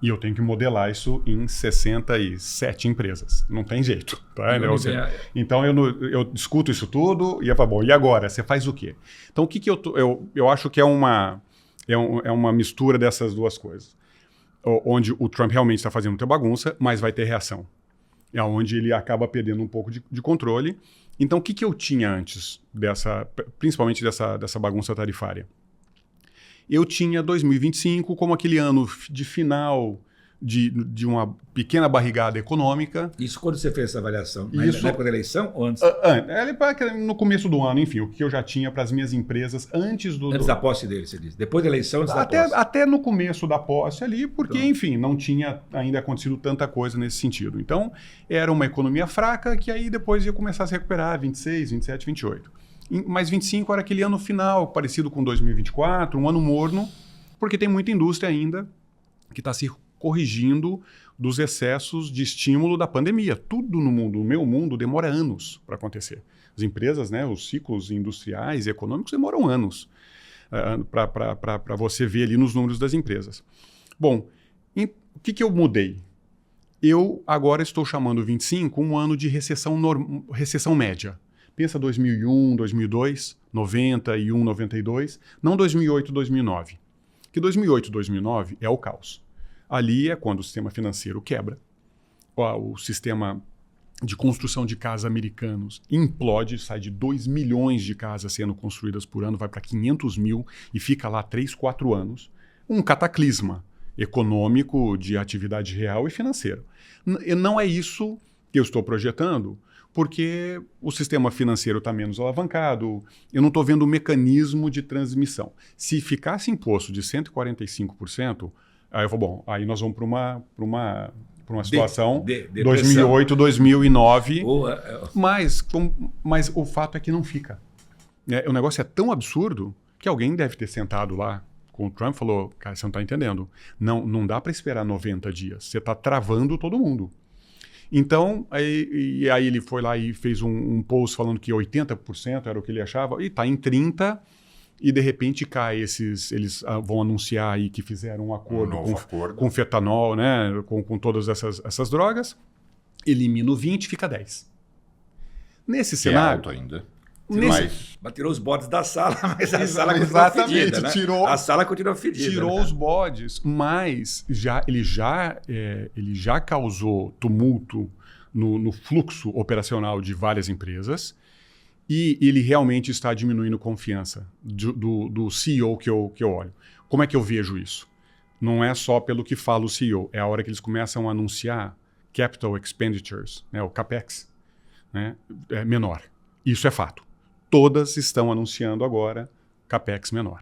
E eu tenho que modelar isso em 67 empresas. Não tem jeito. Tá? Então, eu discuto isso tudo e eu falo, bom, e agora? Você faz o quê? Então, o que eu acho que é uma mistura dessas duas coisas. Onde o Trump realmente está fazendo muita bagunça, mas vai ter reação. É onde ele acaba perdendo um pouco de controle. Então, o que eu tinha antes, principalmente dessa bagunça tarifária? Eu tinha 2025 como aquele ano de final de uma pequena barrigada econômica. Isso quando você fez essa avaliação? Na época da eleição ou antes? No começo do ano, enfim, o que eu já tinha para as minhas empresas antes da posse dele, você diz. Depois da eleição, antes da posse? Até no começo da posse ali, porque, enfim, não tinha ainda acontecido tanta coisa nesse sentido. Então, era uma economia fraca que aí depois ia começar a se recuperar, 26, 27, 28. Mas 25 era aquele ano final, parecido com 2024, um ano morno, porque tem muita indústria ainda que está se corrigindo dos excessos de estímulo da pandemia. Tudo no mundo, no meu mundo, demora anos para acontecer. As empresas, né, os ciclos industriais e econômicos demoram anos para você ver ali nos números das empresas. Bom, o que eu mudei? Eu agora estou chamando 25 um ano de recessão média. Pensa 2001, 2002, 91, 92, não 2008, 2009. Que 2008, 2009 é o caos. Ali é quando o sistema financeiro quebra, o sistema de construção de casas americanos implode, sai de 2 milhões de casas sendo construídas por ano, vai para 500 mil e fica lá 3, 4 anos. Um cataclisma econômico de atividade real e financeira. Não é isso que eu estou projetando porque o sistema financeiro está menos alavancado, eu não estou vendo o mecanismo de transmissão. Se ficasse imposto de 145%, aí eu falo, bom, aí nós vamos para uma situação 2008, 2009, mas o fato é que não fica. O negócio é tão absurdo que alguém deve ter sentado lá com o Trump e falou, cara, você não está entendendo, não dá para esperar 90 dias, você está travando todo mundo. Então, aí ele foi lá e fez um post falando que 80% era o que ele achava, e está em 30%, e de repente cai eles vão anunciar aí que fizeram um acordo com fetanol, né, com todas essas drogas, elimina o 20%, fica 10%. Nesse cenário... É alto ainda. Mas tirou os bodes da sala, mas a sala continua fedida, né? A sala continua fedida. Tirou os bodes, mas ele já causou tumulto no fluxo operacional de várias empresas e ele realmente está diminuindo confiança do CEO que eu olho. Como é que eu vejo isso? Não é só pelo que fala o CEO, é a hora que eles começam a anunciar capital expenditures, né, o CAPEX, né, menor. Isso é fato. Todas estão anunciando agora CAPEX menor.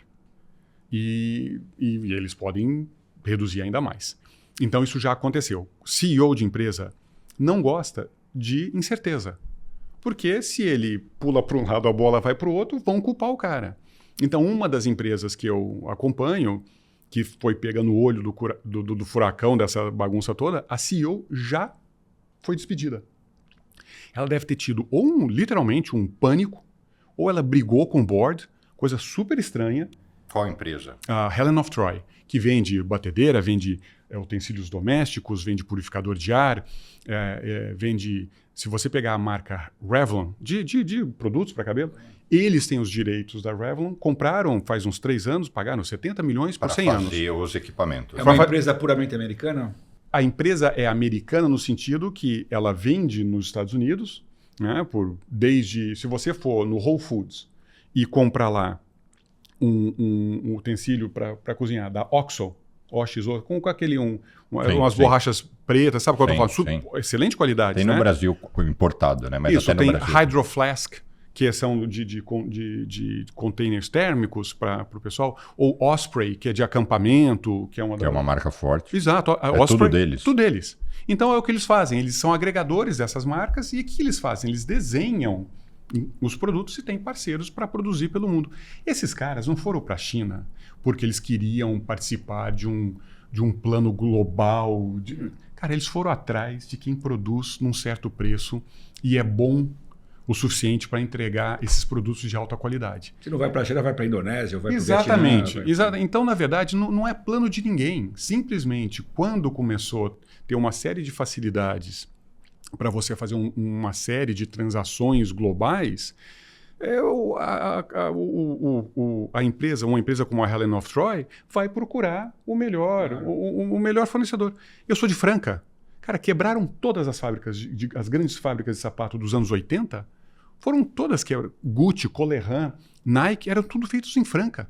E eles podem reduzir ainda mais. Então, isso já aconteceu. CEO de empresa não gosta de incerteza. Porque se ele pula para um lado, a bola vai para o outro, vão culpar o cara. Então, uma das empresas que eu acompanho, que foi pega no olho do furacão dessa bagunça toda, a CEO já foi despedida. Ela deve ter tido literalmente um pânico, ou ela brigou com o board, coisa super estranha. Qual empresa? A Helen of Troy, que vende batedeira, vende utensílios domésticos, vende purificador de ar, vende... Se você pegar a marca Revlon, de produtos para cabelo, eles têm os direitos da Revlon, compraram faz uns 3 anos, pagaram 70 milhões por 100 anos. Para fazer os equipamentos. É uma empresa puramente americana? A empresa é americana no sentido que ela vende nos Estados Unidos, né, se você for no Whole Foods e comprar lá um utensílio para cozinhar da OXO, com aquele umas borrachas pretas, sabe qual eu tô falando? Excelente qualidade. Tem no Brasil importado, né? Mas isso, até no tem Brasil. Hydro Flask, que são de containers térmicos para o pessoal, ou Osprey, que é de acampamento, que é uma marca forte. Exato. Osprey, tudo deles. Tudo deles. Então é o que eles fazem, eles são agregadores dessas marcas e o que eles fazem? Eles desenham os produtos e têm parceiros para produzir pelo mundo. Esses caras não foram para a China porque eles queriam participar de um plano global. Cara, eles foram atrás de quem produz num certo preço e é bom o suficiente para entregar esses produtos de alta qualidade. Se não vai para a China, vai para a Indonésia, ou vai para o Exatamente. Vietnã. Então, na verdade, não é plano de ninguém. Simplesmente, quando começou a ter uma série de facilidades para você fazer uma série de transações globais, uma empresa como a Helen of Troy vai procurar o melhor fornecedor. Eu sou de Franca. Cara, quebraram todas as fábricas, as grandes fábricas de sapato dos anos 80, foram todas quebradas. Gucci, Coleran, Nike, eram tudo feitos em Franca.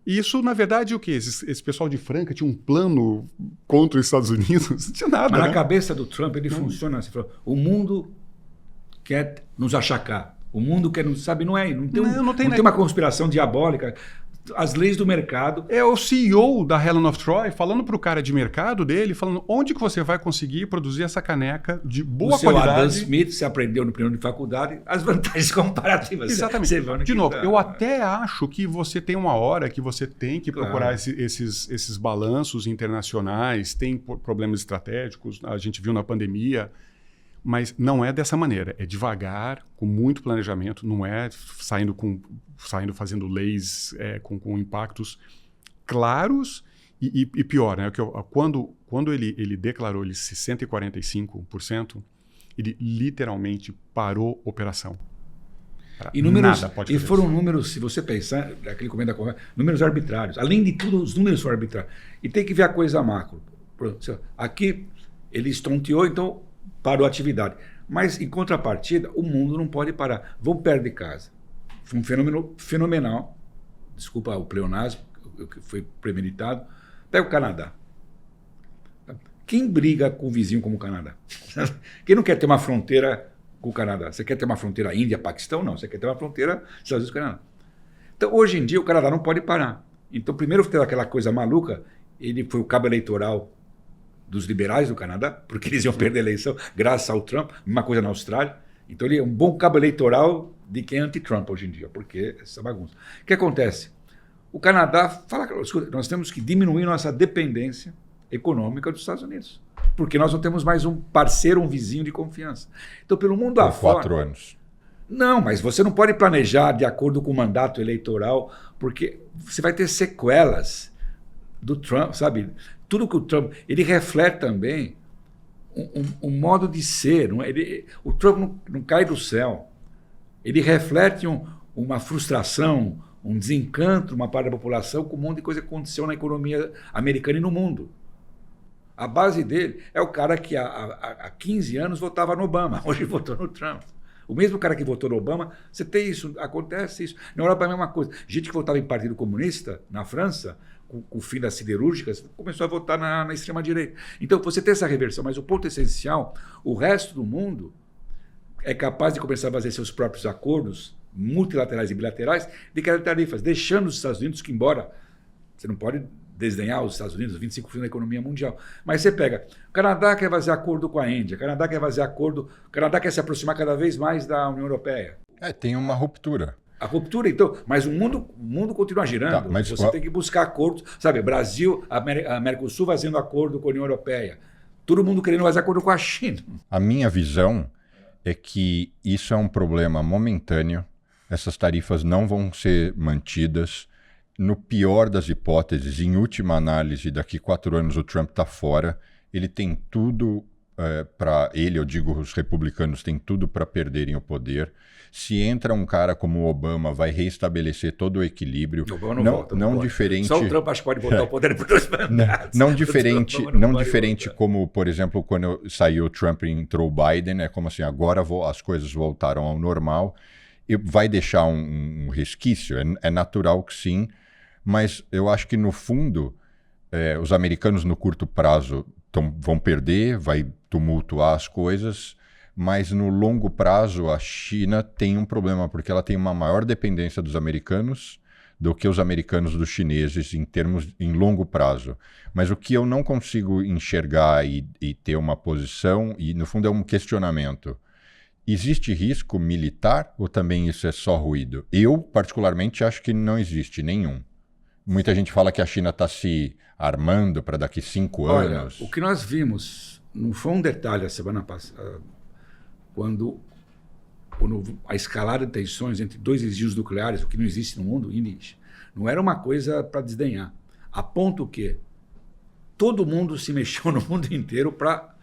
E isso, na verdade, o quê? Esse pessoal de Franca tinha um plano contra os Estados Unidos? Não tinha nada. Mas na cabeça do Trump, ele funciona assim. O mundo quer nos achacar. O mundo quer nos... Sabe, não tem uma conspiração diabólica. As leis do mercado. É o CEO da Helen of Troy falando para o cara de mercado dele, falando onde que você vai conseguir produzir essa caneca de boa qualidade. O Adam Smith, você aprendeu no primeiro de faculdade, as vantagens comparativas. Exatamente. De novo, eu até acho que você tem uma hora que você tem que procurar esses balanços internacionais, tem problemas estratégicos, a gente viu na pandemia, mas não é dessa maneira. É devagar, com muito planejamento, não é saindo fazendo leis com impactos claros e pior, né? Quando ele declarou esses 145%, ele literalmente parou a operação. Foram números, se você pensar, aquele comenta números arbitrários. Além de tudo, os números foram arbitrários. E tem que ver a coisa macro. Aqui ele estonteou, então parou a atividade. Mas, em contrapartida, o mundo não pode parar. Vamos perto de casa. Foi um fenômeno fenomenal. Desculpa o pleonasmo, que foi premeditado. Pega o Canadá. Quem briga com um vizinho como o Canadá? Quem não quer ter uma fronteira com o Canadá. Você quer ter uma fronteira Índia-Paquistão? Não. Você quer ter uma fronteira Estados Unidos-Canadá. Então, hoje em dia, o Canadá não pode parar. Então, primeiro teve aquela coisa maluca, ele foi o cabo eleitoral dos liberais do Canadá, porque eles iam perder a eleição graças ao Trump, uma coisa na Austrália. Então, ele é um bom cabo eleitoral de quem é anti-Trump hoje em dia, porque essa bagunça. O que acontece? O Canadá fala, escuta, nós temos que diminuir nossa dependência econômica dos Estados Unidos, porque nós não temos mais um parceiro, um vizinho de confiança. Então, pelo mundo Por afora... 4 anos. Não, mas você não pode planejar de acordo com o mandato eleitoral, porque você vai ter sequelas do Trump, sabe? Tudo que o Trump... Ele reflete também um modo de ser. O Trump não cai do céu. Ele reflete uma frustração, um desencanto, uma parte da população com um monte de coisa que aconteceu na economia americana e no mundo. A base dele é o cara que há 15 anos votava no Obama, hoje votou no Trump. O mesmo cara que votou no Obama, você tem isso, acontece isso. Na Europa é a mesma coisa. Gente que votava em Partido Comunista, na França, com o fim das siderúrgicas, começou a votar na extrema-direita. Então, você tem essa reversão, mas o ponto essencial, o resto do mundo é capaz de começar a fazer seus próprios acordos multilaterais e bilaterais de quebra tarifas, deixando os Estados Unidos, que embora você não pode desdenhar os Estados Unidos, 25% da economia mundial, mas você pega, o Canadá quer fazer acordo com a Índia, o Canadá quer fazer acordo, o Canadá quer se aproximar cada vez mais da União Europeia. Tem uma ruptura. A ruptura, então, mas o mundo continua girando, mas você tem que buscar acordos, sabe, Brasil, a América do Sul fazendo acordo com a União Europeia, todo mundo querendo fazer acordo com a China. A minha visão é que isso é um problema momentâneo, essas tarifas não vão ser mantidas. No pior das hipóteses, em última análise, daqui 4 anos o Trump está fora, ele tem tudo para... eu digo, os republicanos têm tudo para perderem o poder. Se entra um cara como o Obama, vai reestabelecer todo o equilíbrio. O Obama não volta. Não diferente... Só o Trump acho que pode voltar ao poder por 2 mandatos. Não diferente como, por exemplo, quando saiu o Trump e entrou o Biden, é como assim, agora as coisas voltaram ao normal. E vai deixar um resquício? É natural que sim, mas eu acho que, no fundo, os americanos, no curto prazo, vão perder, vai tumultuar as coisas, mas, no longo prazo, a China tem um problema, porque ela tem uma maior dependência dos americanos do que os americanos dos chineses em longo prazo. Mas o que eu não consigo enxergar e ter uma posição, e, no fundo, é um questionamento. Existe risco militar ou também isso é só ruído? Eu, particularmente, acho que não existe nenhum. Muita gente fala que a China está se armando para daqui 5 anos. Olha, o que nós vimos, não foi um detalhe a semana passada, quando a escalada de tensões entre 2 desvios nucleares, o que não existe no mundo, não era uma coisa para desdenhar. A ponto que todo mundo se mexeu no mundo inteiro para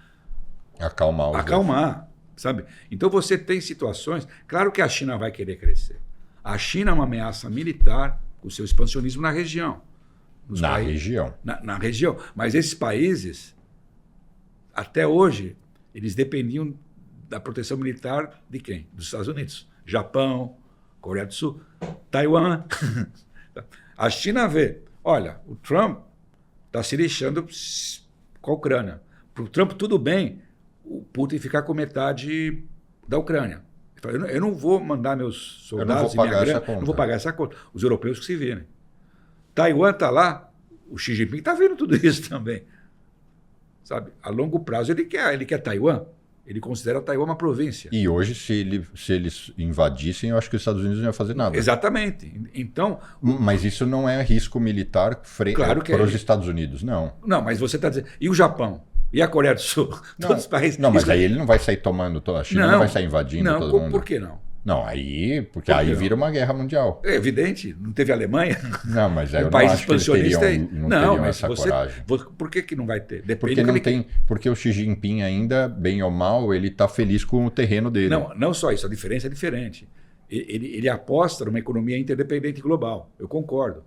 acalmar. Sabe? Então você tem situações... Claro que a China vai querer crescer. A China é uma ameaça militar com o seu expansionismo na região. Na região. Mas esses países, até hoje, eles dependiam da proteção militar de quem? Dos Estados Unidos. Japão, Coreia do Sul, Taiwan. A China vê, olha, o Trump está se lixando com a Ucrânia. Para o Trump, tudo bem o Putin ficar com metade da Ucrânia. Ele fala, eu não vou mandar meus soldados não vou pagar essa conta. Os europeus que se virem. Taiwan está lá, o Xi Jinping está vendo tudo isso também. Sabe? A longo prazo ele quer Taiwan. Ele considera Taiwan uma província. E hoje, se eles invadissem, eu acho que os Estados Unidos não iam fazer nada. Exatamente. Então, mas isso não é risco militar para os Estados Unidos, não. Não, mas você está dizendo... E o Japão? E a Coreia do Sul? Todos os países... Não, mas aí ele não vai sair tomando... A China não vai sair invadindo todo mundo. Por que não? Não, porque aí vira uma guerra mundial. É evidente, não teve a Alemanha. Não, mas eu não acho que eles teriam essa coragem. Por que não vai ter? Porque o Xi Jinping ainda, bem ou mal, ele está feliz com o terreno dele. Não só isso, a diferença é diferente. Ele aposta numa economia interdependente global, eu concordo.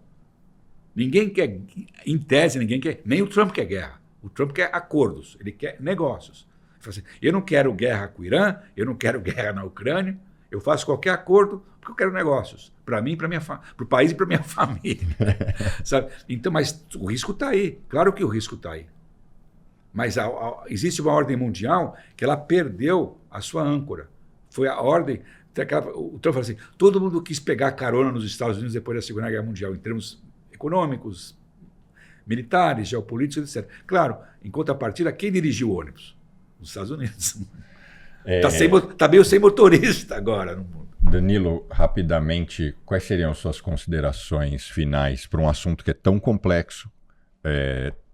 Ninguém quer, em tese, nem o Trump quer guerra. O Trump quer acordos, ele quer negócios. Ele fala assim, eu não quero guerra com o Irã, eu não quero guerra na Ucrânia, eu faço qualquer acordo porque eu quero negócios. Para mim, para o país e para minha família. Sabe? Então, mas o risco está aí. Claro que o risco está aí. Mas existe uma ordem mundial que ela perdeu a sua âncora. foi a ordem. O Trump falou assim, todo mundo quis pegar carona nos Estados Unidos depois da Segunda Guerra Mundial, em termos econômicos, militares, geopolíticos, etc. Claro, em contrapartida, quem dirigiu o ônibus? Os Estados Unidos. Tá meio sem motorista agora no mundo. Danilo, rapidamente, quais seriam suas considerações finais para um assunto que é tão complexo,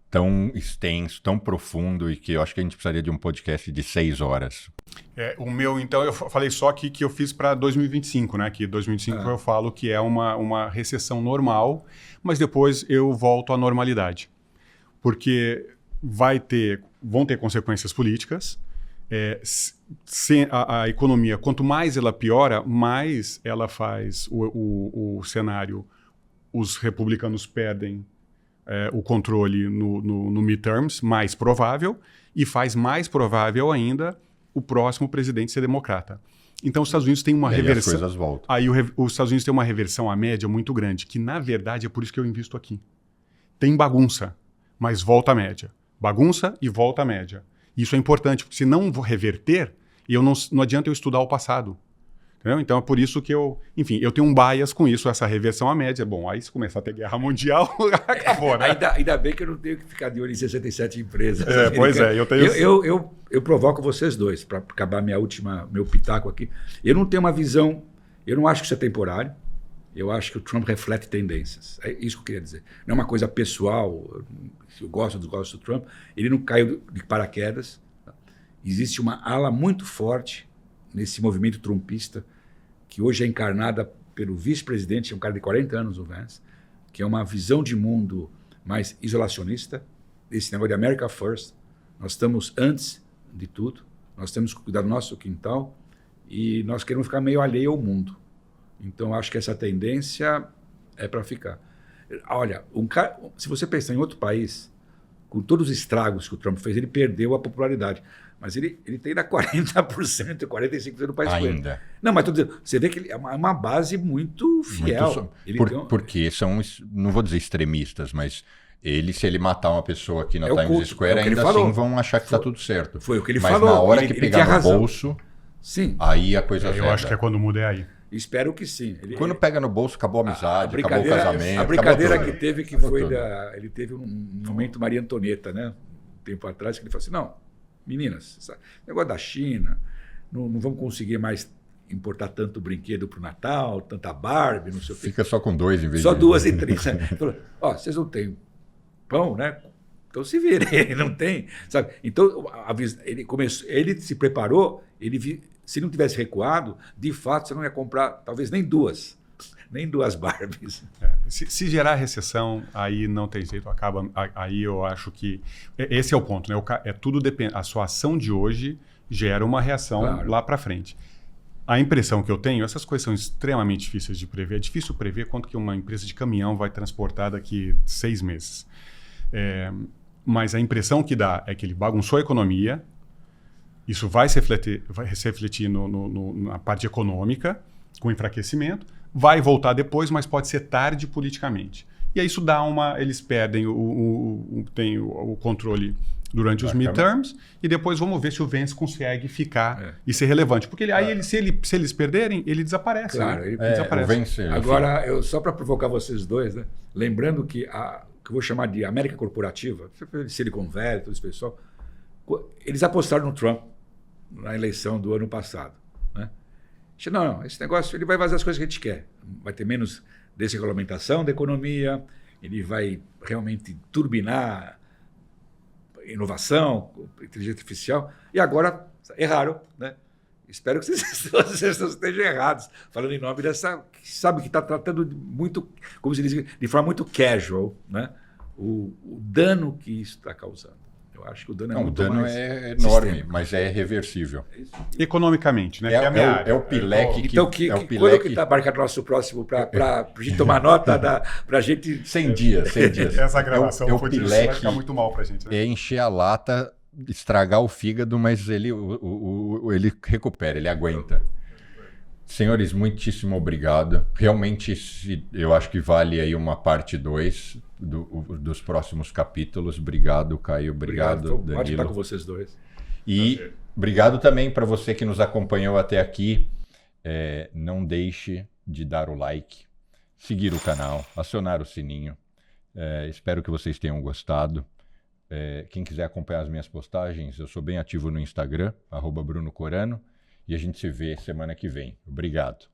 tão extenso, tão profundo e que eu acho que a gente precisaria de um podcast de 6 horas? O meu, então, eu falei só que eu fiz para 2025, né? Que 2025 eu falo que é uma recessão normal, mas depois eu volto à normalidade. Porque vão ter consequências políticas. A economia, quanto mais ela piora, mais ela faz o cenário. Os republicanos perdem o controle no midterms, mais provável, e faz mais provável ainda o próximo presidente ser democrata. Então, os Estados Unidos têm uma reversão. As coisas voltam. Aí os Estados Unidos têm uma reversão à média muito grande, que na verdade é por isso que eu invisto aqui. Tem bagunça, mas volta à média. Bagunça e volta à média. Isso é importante, porque se não reverter, não adianta eu estudar o passado. Entendeu? Então é por isso que eu tenho um bias com isso, essa reversão à média. Bom, aí se começar a ter guerra mundial, acabou, né? Ainda bem que eu não tenho que ficar de olho em 67 empresas. Pois é, eu tenho... Eu provoco vocês dois, para acabar meu pitaco aqui. Eu não tenho uma visão, eu não acho que isso é temporário, eu acho que o Trump reflete tendências. É isso que eu queria dizer. Não é uma coisa pessoal, se eu gosto ou desgosto do Trump, ele não caiu de paraquedas. Existe uma ala muito forte nesse movimento trumpista, que hoje é encarnada pelo vice-presidente, um cara de 40 anos, o Vance, que é uma visão de mundo mais isolacionista, esse negócio de America First. Nós estamos antes de tudo, nós temos que cuidar do nosso quintal e nós queremos ficar meio alheio ao mundo. Então, acho que essa tendência é para ficar. Olha, se você pensar em outro país, com todos os estragos que o Trump fez, ele perdeu a popularidade. Mas ele tem ainda 40%, 45% do país. Ainda. Não, mas tô dizendo, você vê que ele é uma base muito fiel. Porque são, não vou dizer extremistas, mas se ele matar uma pessoa aqui na Times Square, ainda assim vão achar que está tudo certo. Foi o que ele mas falou. Mas na hora que pegar no bolso, sim. Aí a coisa eu acho que é quando muda aí. Espero que sim. Quando pega no bolso, acabou a amizade, acabou o casamento. A brincadeira que teve, ele teve um momento Maria Antonieta, né? Um tempo atrás, que ele falou assim, não, meninas, negócio da China, não vamos conseguir mais importar tanto brinquedo para o Natal, tanta Barbie, não sei o quê. Fica só com 2 em vez só de... 2 e 3. Ele falou, vocês não têm pão, né? Então se virem, não tem, sabe? Então ele se preparou, se não tivesse recuado, de fato você não ia comprar talvez nem duas Barbies. Se gerar recessão, aí não tem jeito, acaba. Aí eu acho que esse é o ponto, né? Tudo depende. A sua ação de hoje gera uma reação lá para frente. A impressão que eu tenho, essas coisas são extremamente difíceis de prever. É difícil prever quanto que uma empresa de caminhão vai transportar daqui 6 meses. Mas a impressão que dá é que ele bagunçou a economia. Isso vai se refletir na parte econômica, com enfraquecimento. Vai voltar depois, mas pode ser tarde politicamente. E aí isso dá eles perdem o controle durante os midterms e depois vamos ver se o Vance consegue ficar e ser relevante. Porque se eles perderem, ele desaparece. Claro, né? ele desaparece. Vence, agora, só para provocar vocês dois, né? Lembrando que eu vou chamar de América Corporativa, Silicon Valley, todo esse pessoal, eles apostaram no Trump na eleição do ano passado. Né? Não, esse negócio ele vai fazer as coisas que a gente quer. Vai ter menos desregulamentação da economia, ele vai realmente turbinar inovação, inteligência artificial. E agora, erraram. Né? Espero que vocês estejam errados, falando em nome dessa... Sabe que está tratando muito, como se diz, de forma muito casual, né? O dano que isso está causando. Eu acho que o dano o dano é enorme, sistêmico. Mas é reversível. Economicamente, né? É o pileque que... Então, quando que está marcado o nosso próximo para a gente tomar nota, para a gente... 100 dias. Essa gravação o pileque vai ficar muito mal para a gente. Né? É encher a lata, estragar o fígado, mas ele recupera, ele aguenta. Senhores, muitíssimo obrigado. Realmente, eu acho que vale aí uma parte 2 dos próximos capítulos. Obrigado, Caio. Obrigado, Danilo. Pode estar com vocês dois. E Obrigado também para você que nos acompanhou até aqui. Não deixe de dar o like, seguir o canal, acionar o sininho. Espero que vocês tenham gostado. Quem quiser acompanhar as minhas postagens, eu sou bem ativo no Instagram, @Bruno Corano, e a gente se vê semana que vem. Obrigado.